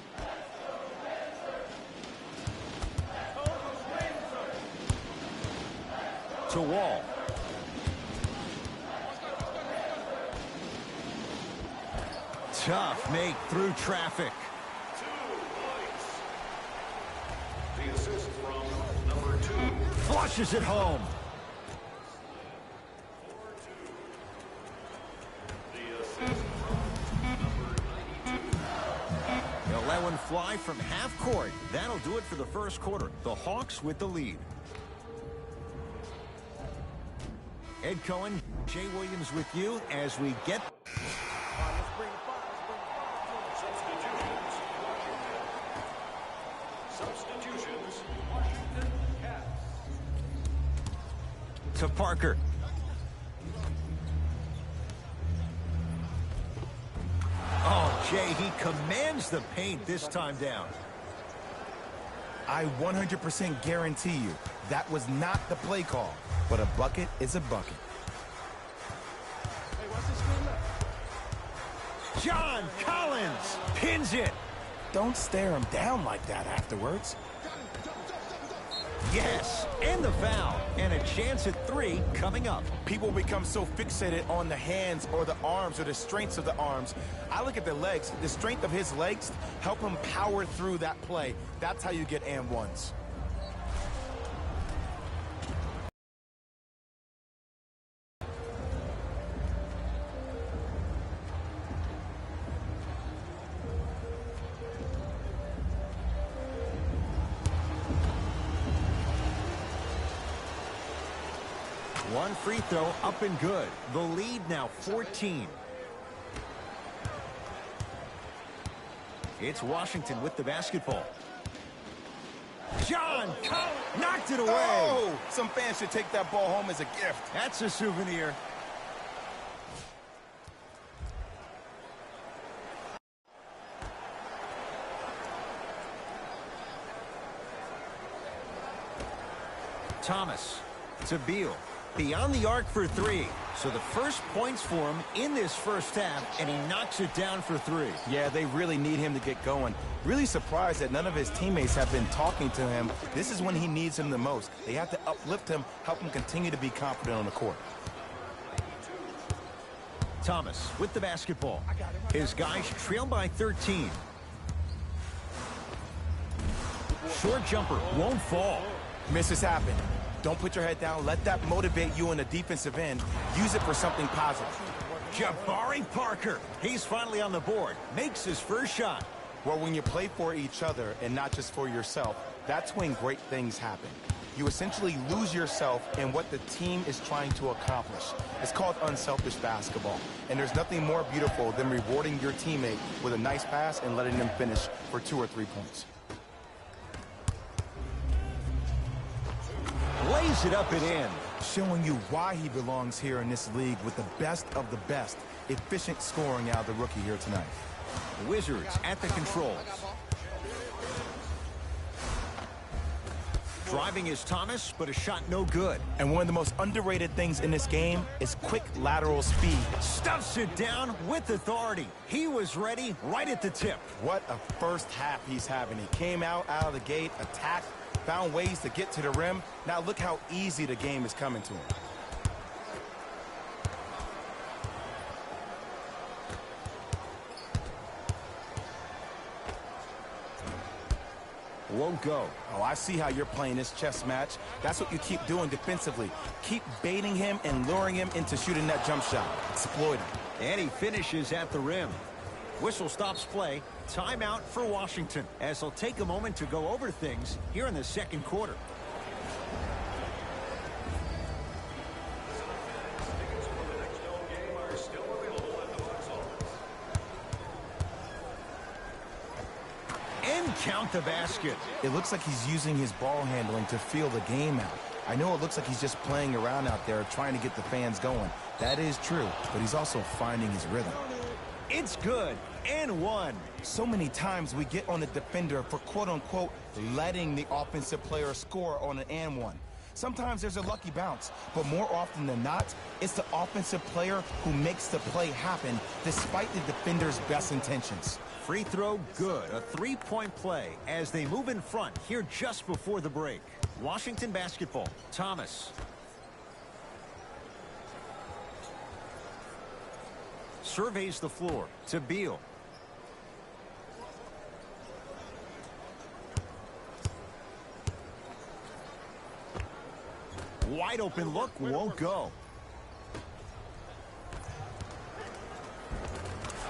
To Wall. Tough make through traffic. The assist from number 2. Flushes it home. one fly from half court. That'll do it for the first quarter. The Hawks with the lead. Ed Cohen, Jay Williams with you as we get... Substitutions. Washington Cats. To Parker. Oh, Jay, he commands the paint this time down. I 100% guarantee you that was not the play call, but a bucket is a bucket. Hey, watch this screen left. John Collins pins it. Don't stare him down like that afterwards. Yes, and the foul, and a chance at 3 coming up. People become so fixated on the hands or the arms or the strengths of the arms. I look at the legs. The strength of his legs help him power through that play. That's how you get and ones. One free throw up and good. The lead now 14. It's Washington with the basketball. John Collins knocked it away. Oh, some fans should take that ball home as a gift. That's a souvenir. Thomas to Beal. Beyond the arc for 3. So the first points for him in this first half, and he knocks it down for 3. Yeah, they really need him to get going. Really surprised that none of his teammates have been talking to him. This is when he needs him the most. They have to uplift him, help him continue to be confident on the court. Thomas with the basketball. His guys trail by 13. Short jumper won't fall. Misses happen. Don't put your head down. Let that motivate you on the defensive end. Use it for something positive. Jabari Parker. He's finally on the board. Makes his first shot. Well, when you play for each other and not just for yourself, that's when great things happen. You essentially lose yourself in what the team is trying to accomplish. It's called unselfish basketball. And there's nothing more beautiful than rewarding your teammate with a nice pass and letting them finish for 2 or 3 points. Lays it up and in. Showing you why he belongs here in this league with the best of the best. Efficient scoring out of the rookie here tonight. Wizards at the controls. Driving is Thomas, but a shot no good. And one of the most underrated things in this game is quick lateral speed. Stuffs it down with authority. He was ready right at the tip. What a first half he's having. He came out of the gate, attacked, found ways to get to the rim. Now look how easy the game is coming to him. Won't go. Oh, I see how you're playing this chess match. That's what you keep doing defensively. Keep baiting him and luring him into shooting that jump shot. Exploit him. And he finishes at the rim. Whistle stops play. Timeout for Washington, as he'll take a moment to go over things here in the second quarter. Tickets for the next home game are still available at the box office. And count the basket. It looks like he's using his ball handling to feel the game out. I know it looks like he's just playing around out there trying to get the fans going. That is true, but he's also finding his rhythm. It's good. And one. So many times we get on the defender for quote-unquote letting the offensive player score on an and one. Sometimes there's a lucky bounce, but more often than not, it's the offensive player who makes the play happen despite the defender's best intentions. Free throw good. A 3-point play as they move in front here just before the break. Washington basketball. Thomas. Surveys the floor to Beal. Wide open look, won't go.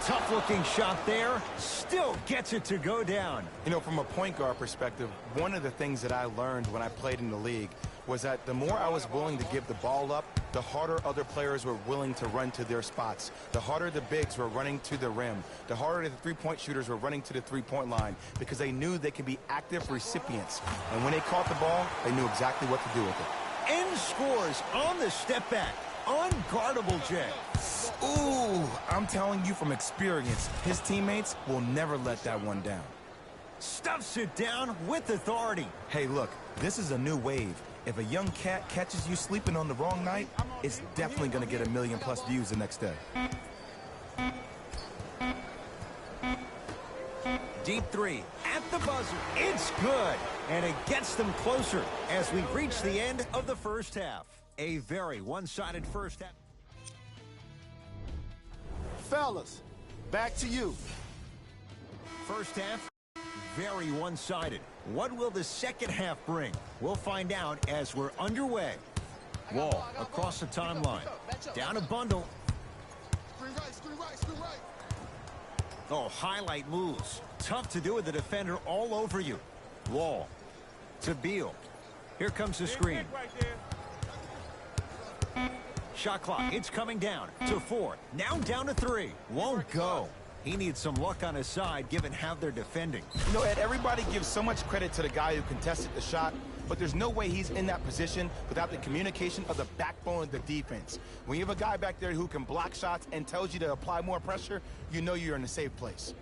Tough Tough-looking shot there. Still gets it to go down. You know, from a point guard perspective, one of the things that I learned when I played in the league was that the more I was willing to give the ball up, the harder other players were willing to run to their spots. The harder the bigs were running to the rim. The harder the three-point shooters were running to the three-point line because they knew they could be active recipients. And when they caught the ball, they knew exactly what to do with it. And scores on the step back. Unguardable, Jay. Ooh, I'm telling you from experience, his teammates will never let that one down. Stuffs it down with authority. Hey, look, this is a new wave. If a young cat catches you sleeping on the wrong night, it's definitely going to get 1 million+ views the next day. Deep three at the buzzer. It's good. And it gets them closer as we reach the end of the first half. A very one-sided first half. Fellas, back to you. First half, very one-sided. What will the second half bring? We'll find out as we're underway. Wall across the timeline. Down a bundle. Oh, highlight moves. Tough to do with the defender all over you. Wall to Beal. Here comes the screen. Shot clock, it's coming down to 4. Now down to 3. Won't go. He needs some luck on his side given how they're defending. You know, Ed, everybody gives so much credit to the guy who contested the shot, but there's no way he's in that position without the communication of the backbone of the defense. When you have a guy back there who can block shots and tells you to apply more pressure, you know you're in a safe place.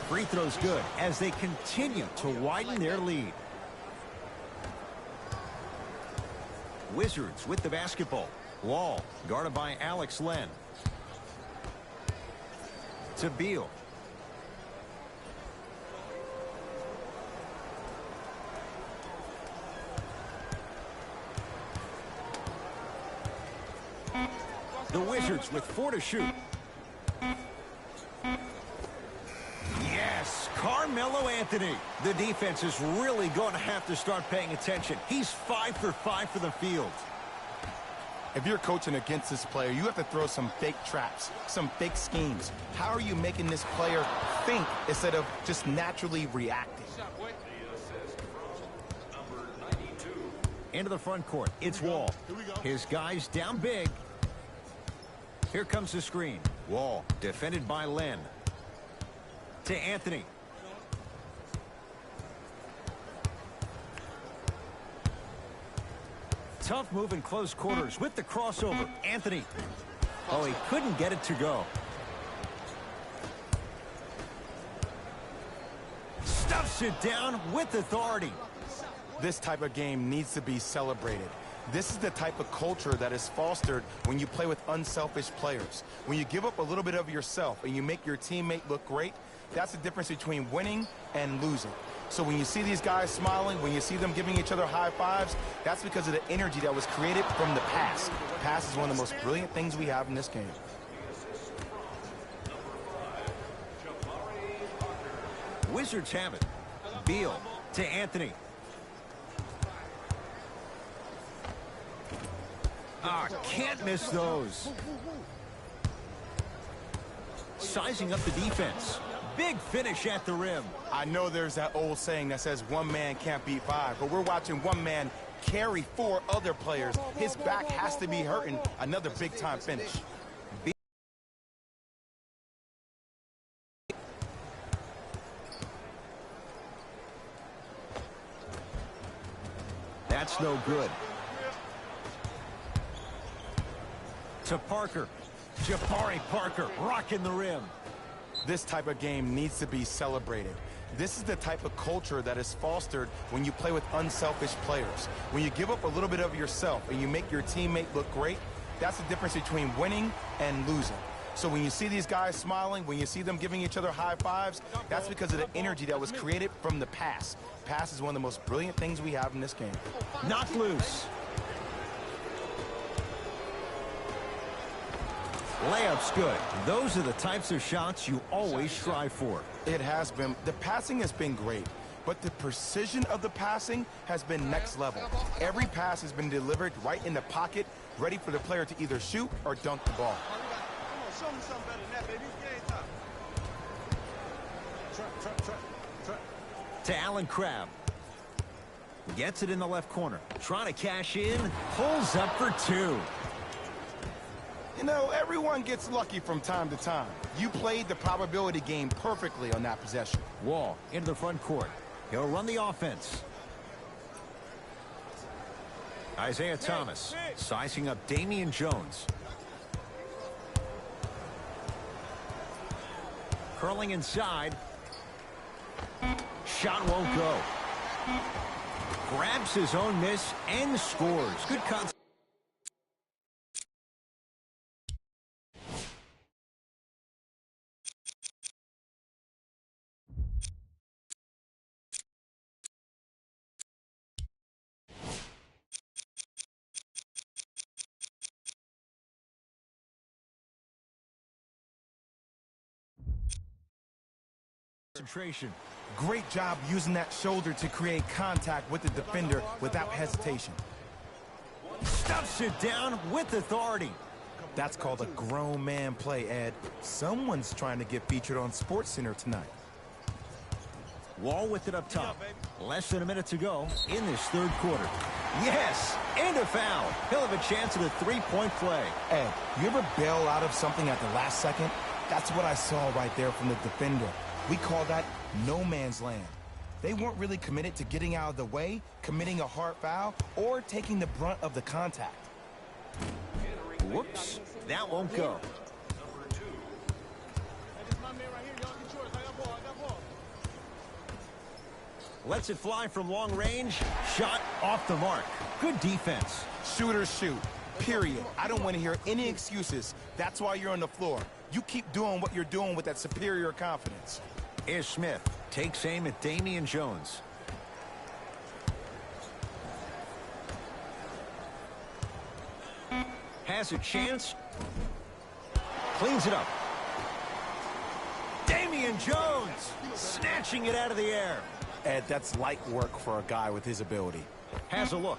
Free throw's good as they continue to widen their lead. Wizards with the basketball. Wall guarded by Alex Len. To Beal. The Wizards with 4 to shoot. Yes, Carmelo Anthony. The defense is really going to have to start paying attention. He's 5 for 5 for the field. If you're coaching against this player, you have to throw some fake traps, some fake schemes. How are you making this player think instead of just naturally reacting? Into the front court, it's Wall. His guys down big. Here comes the screen. Wall defended by Len. To Anthony. Tough move in close quarters with the crossover. Anthony. Oh, he couldn't get it to go. Stuffs it down with authority. This type of game needs to be celebrated. This is the type of culture that is fostered when you play with unselfish players. When you give up a little bit of yourself and you make your teammate look great, that's the difference between winning and losing. So when you see these guys smiling, when you see them giving each other high fives, that's because of the energy that was created from the pass. Pass is one of the most brilliant things we have in this game. Wizards have it. Beal to Anthony. Can't miss those. Sizing up the defense. Big finish at the rim. I know there's that old saying that says one man can't beat 5, but we're watching one man carry 4 other players. His back has to be hurting. Another big-time finish. That's no good. To Parker. Jabari Parker rocking the rim. This type of game needs to be celebrated. This is the type of culture that is fostered when you play with unselfish players. When you give up a little bit of yourself and you make your teammate look great, that's the difference between winning and losing. So when you see these guys smiling, when you see them giving each other high fives, that's because of the energy that was created from the pass. Pass is one of the most brilliant things we have in this game. Knocked loose. Layup's good. Those are the types of shots you always strive for. It has been. The passing has been great, but the precision of the passing has been next level. Every pass has been delivered right in the pocket, ready for the player to either shoot or dunk the ball. Show me something better than that, baby. Game time. To Allen Crabbe. Gets it in the left corner. Trying to cash in. Pulls up for two. You know, everyone gets lucky from time to time. You played the probability game perfectly on that possession. Wall into the front court. He'll run the offense. Isaiah Thomas sizing up Damian Jones. Curling inside. Shot won't go. Grabs his own miss and scores. Good concept. Concentration. Great job using that shoulder to create contact with the defender without hesitation. Stuffs it down with authority. That's called a grown man play, Ed. Someone's trying to get featured on SportsCenter tonight. Wall with it up top. Less than a minute to go in this third quarter. Yes, and a foul. He'll have a chance at a three-point play. Ed, you ever bail out of something at the last second? That's what I saw right there from the defender. We call that no man's land. They weren't really committed to getting out of the way, committing a hard foul, or taking the brunt of the contact. Whoops, that won't go. Lets it fly from long range. Shot off the mark. Good defense. Shooters shoot, period. I don't want to hear any excuses. That's why you're on the floor. You keep doing what you're doing with that superior confidence. Ish Smith takes aim at Damian Jones. Has a chance. Cleans it up. Damian Jones snatching it out of the air. Ed, that's light work for a guy with his ability. Has a look.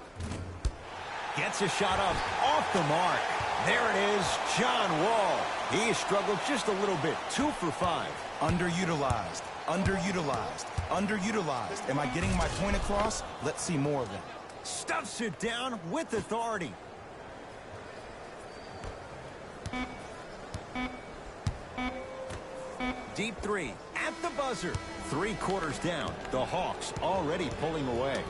Gets a shot up off the mark. There it is, John Wall. He struggled just a little bit. 2 for 5. Underutilized, underutilized, underutilized. Am I getting my point across? Let's see more of that. Stuffs it down with authority. Deep three at the buzzer. 3 quarters down. The Hawks already pulling away.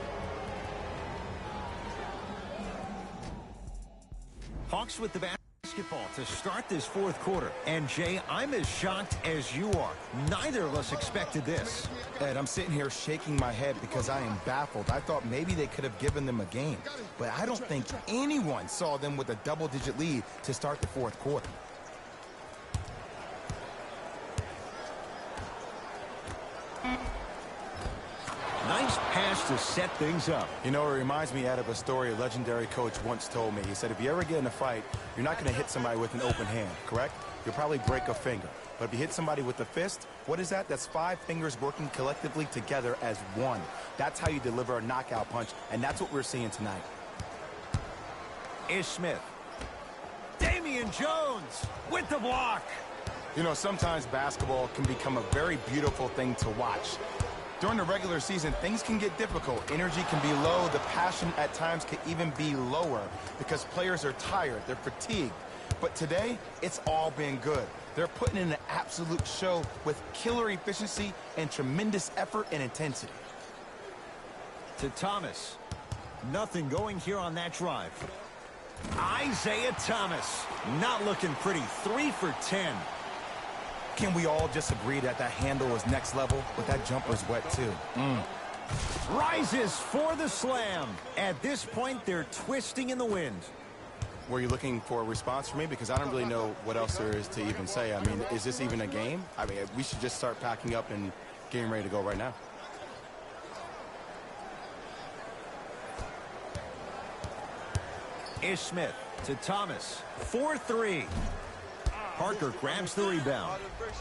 Hawks with the basketball to start this fourth quarter. And, Jay, I'm as shocked as you are. Neither of us expected this. Ed, I'm sitting here shaking my head because I am baffled. I thought maybe they could have given them a game. But I don't think anyone saw them with a double-digit lead to start the fourth quarter. Nice pass to set things up. You know, it reminds me, Ed, of a story a legendary coach once told me. He said, if you ever get in a fight, you're not going to hit somebody with an open hand, correct? You'll probably break a finger. But if you hit somebody with a fist, what is that? That's 5 fingers working collectively together as one. That's how you deliver a knockout punch, and that's what we're seeing tonight. Ish Smith. Damian Jones with the block. You know, sometimes basketball can become a very beautiful thing to watch. During the regular season, things can get difficult. Energy can be low. The passion at times can even be lower because players are tired. They're fatigued. But today, it's all been good. They're putting in an absolute show with killer efficiency and tremendous effort and intensity. To Thomas. Nothing going here on that drive. Isaiah Thomas. Not looking pretty. 3 for 10. Can we all just agree that that handle is next level? But that jumper's wet, too. Rises for the slam. At this point, they're twisting in the wind. Were you looking for a response from me? Because I don't really know what else there is to even say. I mean, is this even a game? I mean, we should just start packing up and getting ready to go right now. Ish Smith to Thomas. 4-3. Parker grabs the rebound.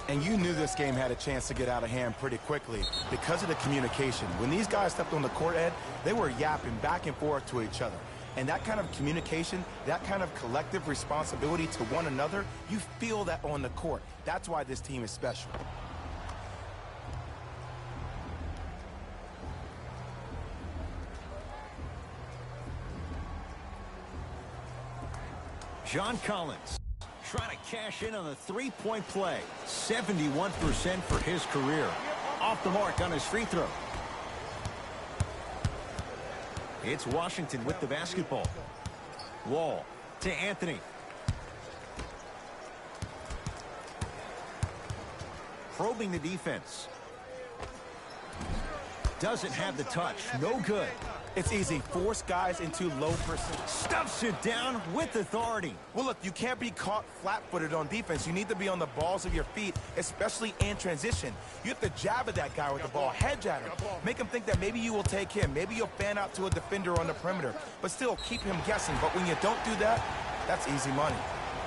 And you knew this game had a chance to get out of hand pretty quickly because of the communication. When these guys stepped on the court, Ed, they were yapping back and forth to each other. And that kind of communication, that kind of collective responsibility to one another, you feel that on the court. That's why this team is special. John Collins trying to cash in on the three-point play. 71% for his career. Off the mark on his free throw. It's Washington with the basketball. Wall to Anthony. Probing the defense. Doesn't have the touch. No good. It's easy. Force guys into low percent. Stuffs it down with authority. Well, look, you can't be caught flat-footed on defense. You need to be on the balls of your feet, especially in transition. You have to jab at that guy with the ball, hedge at him. Make him think that maybe you will take him. Maybe you'll fan out to a defender on the perimeter. But still, keep him guessing. But when you don't do that, that's easy money.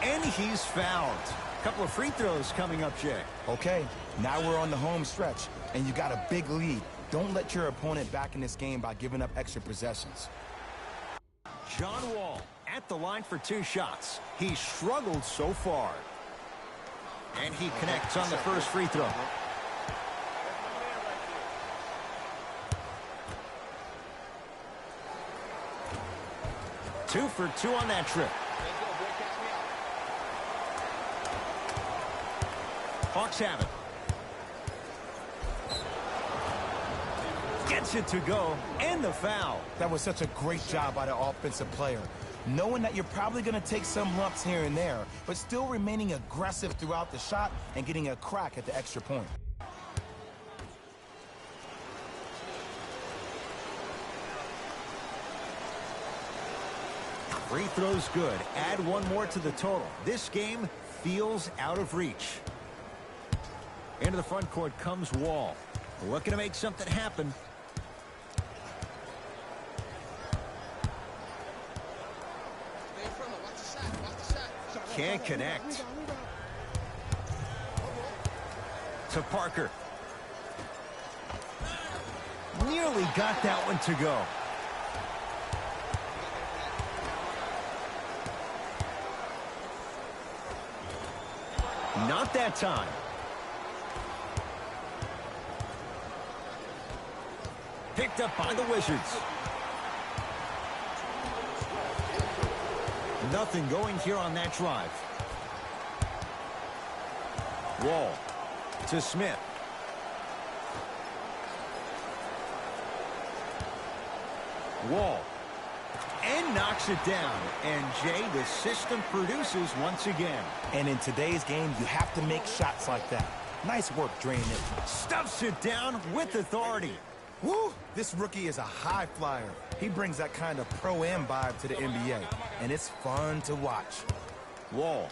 And he's fouled. Couple of free throws coming up, Jay. Okay, now we're on the home stretch, and you got a big lead. Don't let your opponent back in this game by giving up extra possessions. John Wall at the line for 2 shots. He struggled so far. And he connects on the first free throw. Two for 2 on that trip. Hawks have it. Gets it to go, and the foul. That was such a great job by the offensive player. Knowing that you're probably going to take some lumps here and there, but still remaining aggressive throughout the shot and getting a crack at the extra point. Free throws good. Add 1 more to the total. This game feels out of reach. Into the front court comes Wall. Looking to make something happen. Can't connect. To Parker. Nearly got that one to go. Not that time. Picked up by the Wizards. Nothing going here on that drive. Wall to Smith. Wall. And knocks it down. And Jay, the system produces once again. And in today's game, you have to make shots like that. Nice work draining it. Stuffs it down with authority. Woo! This rookie is a high flyer. He brings that kind of pro-am vibe to the NBA, and it's fun to watch. Wall.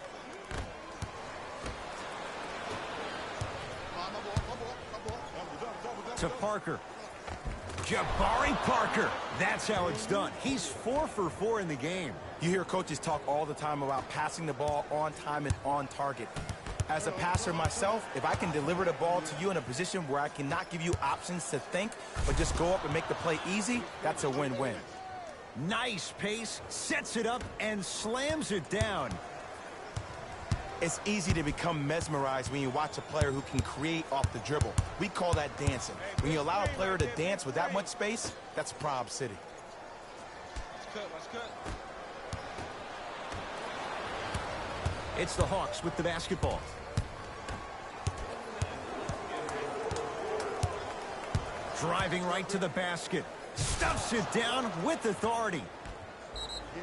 To Parker. Jabari Parker. That's how it's done. He's 4 for 4 in the game. You hear coaches talk all the time about passing the ball on time and on target. As a passer myself, if I can deliver the ball to you in a position where I cannot give you options to think, but just go up and make the play easy, that's a win-win. Nice pace, sets it up, and slams it down. It's easy to become mesmerized when you watch a player who can create off the dribble. We call that dancing. When you allow a player to dance with that much space, that's Prob City. It's the Hawks with the basketball. Driving right to the basket. Stuffs it down with authority.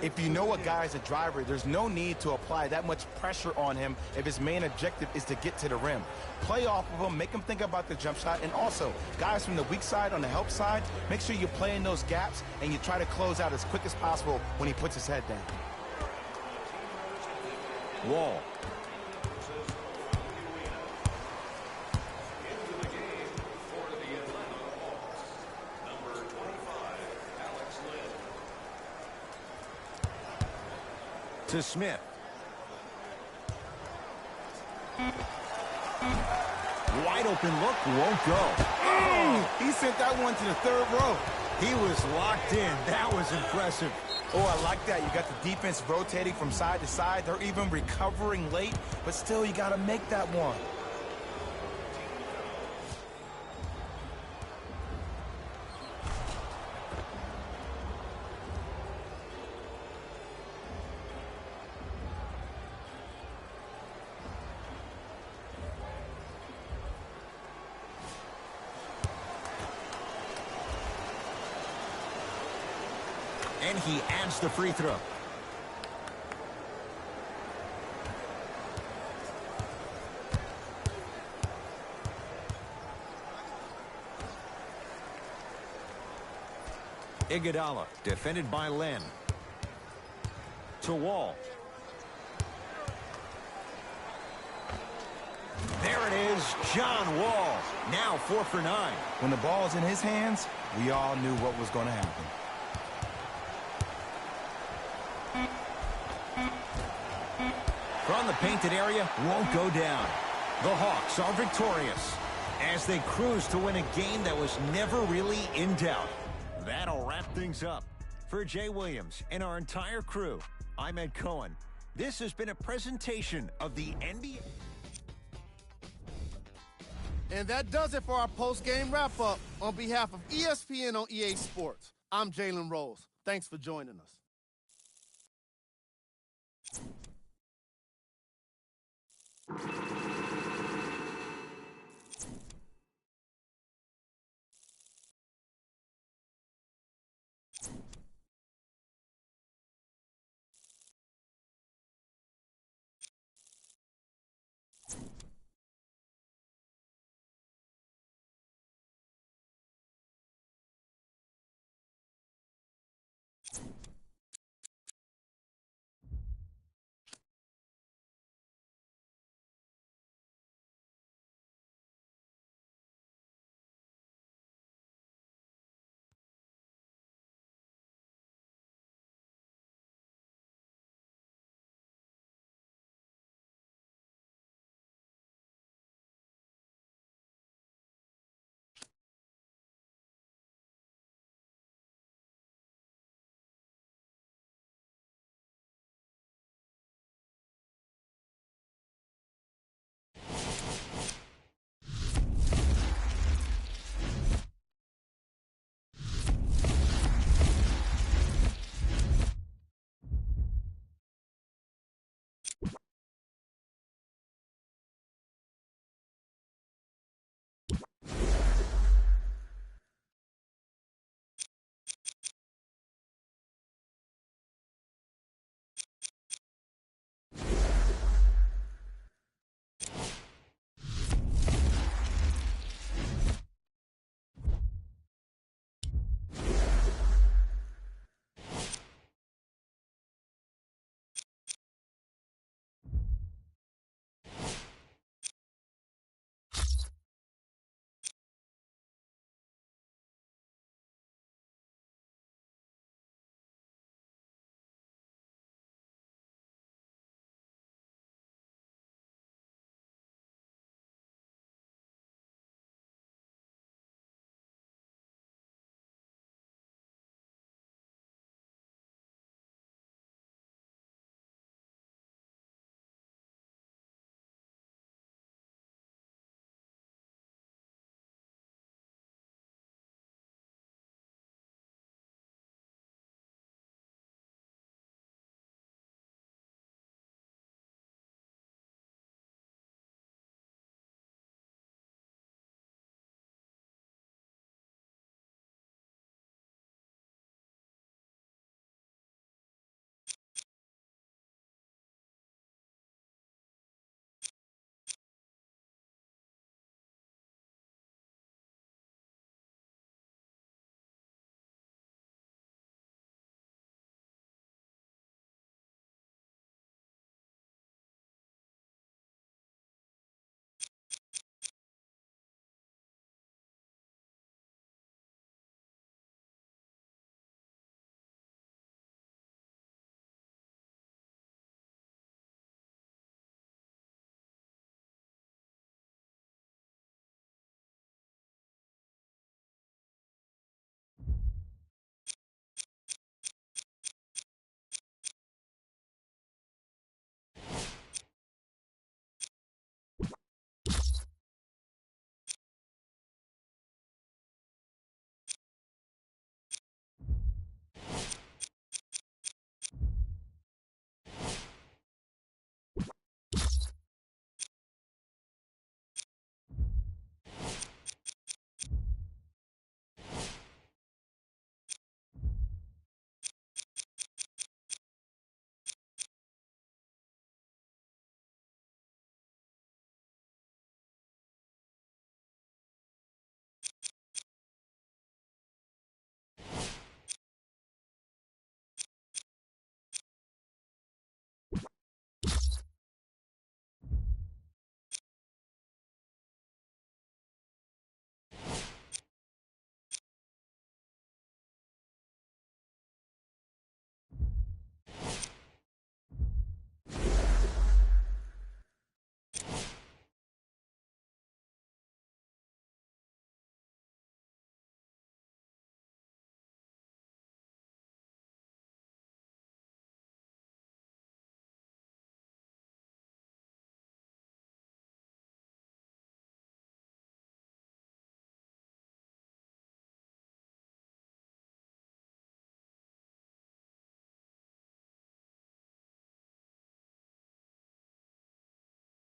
If you know a guy's a driver, there's no need to apply that much pressure on him if his main objective is to get to the rim. Play off of him, make him think about the jump shot, and also, guys from the weak side on the help side, make sure you play in those gaps and you try to close out as quick as possible when he puts his head down. Wall. Into the game for the Atlanta Hawks, number 25, Alex Lynn. To Smith. Wide open look, won't go. He sent that one to the third row. He was locked in. That was impressive. Oh, I like that. You got the defense rotating from side to side. They're even recovering late, but still, you got to make that one. And he adds the free throw. Iguodala, defended by Len. To Wall. There it is, John Wall. Now 4 for 9. When the ball's in his hands, we all knew what was going to happen. From the painted area, won't go down. The Hawks are victorious as they cruise to win a game that was never really in doubt. That'll wrap things up. For Jay Williams and our entire crew, I'm Ed Cohen. This has been a presentation of the NBA. And that does it for our post-game wrap-up. On behalf of ESPN on EA Sports, I'm Jalen Rose. Thanks for joining us.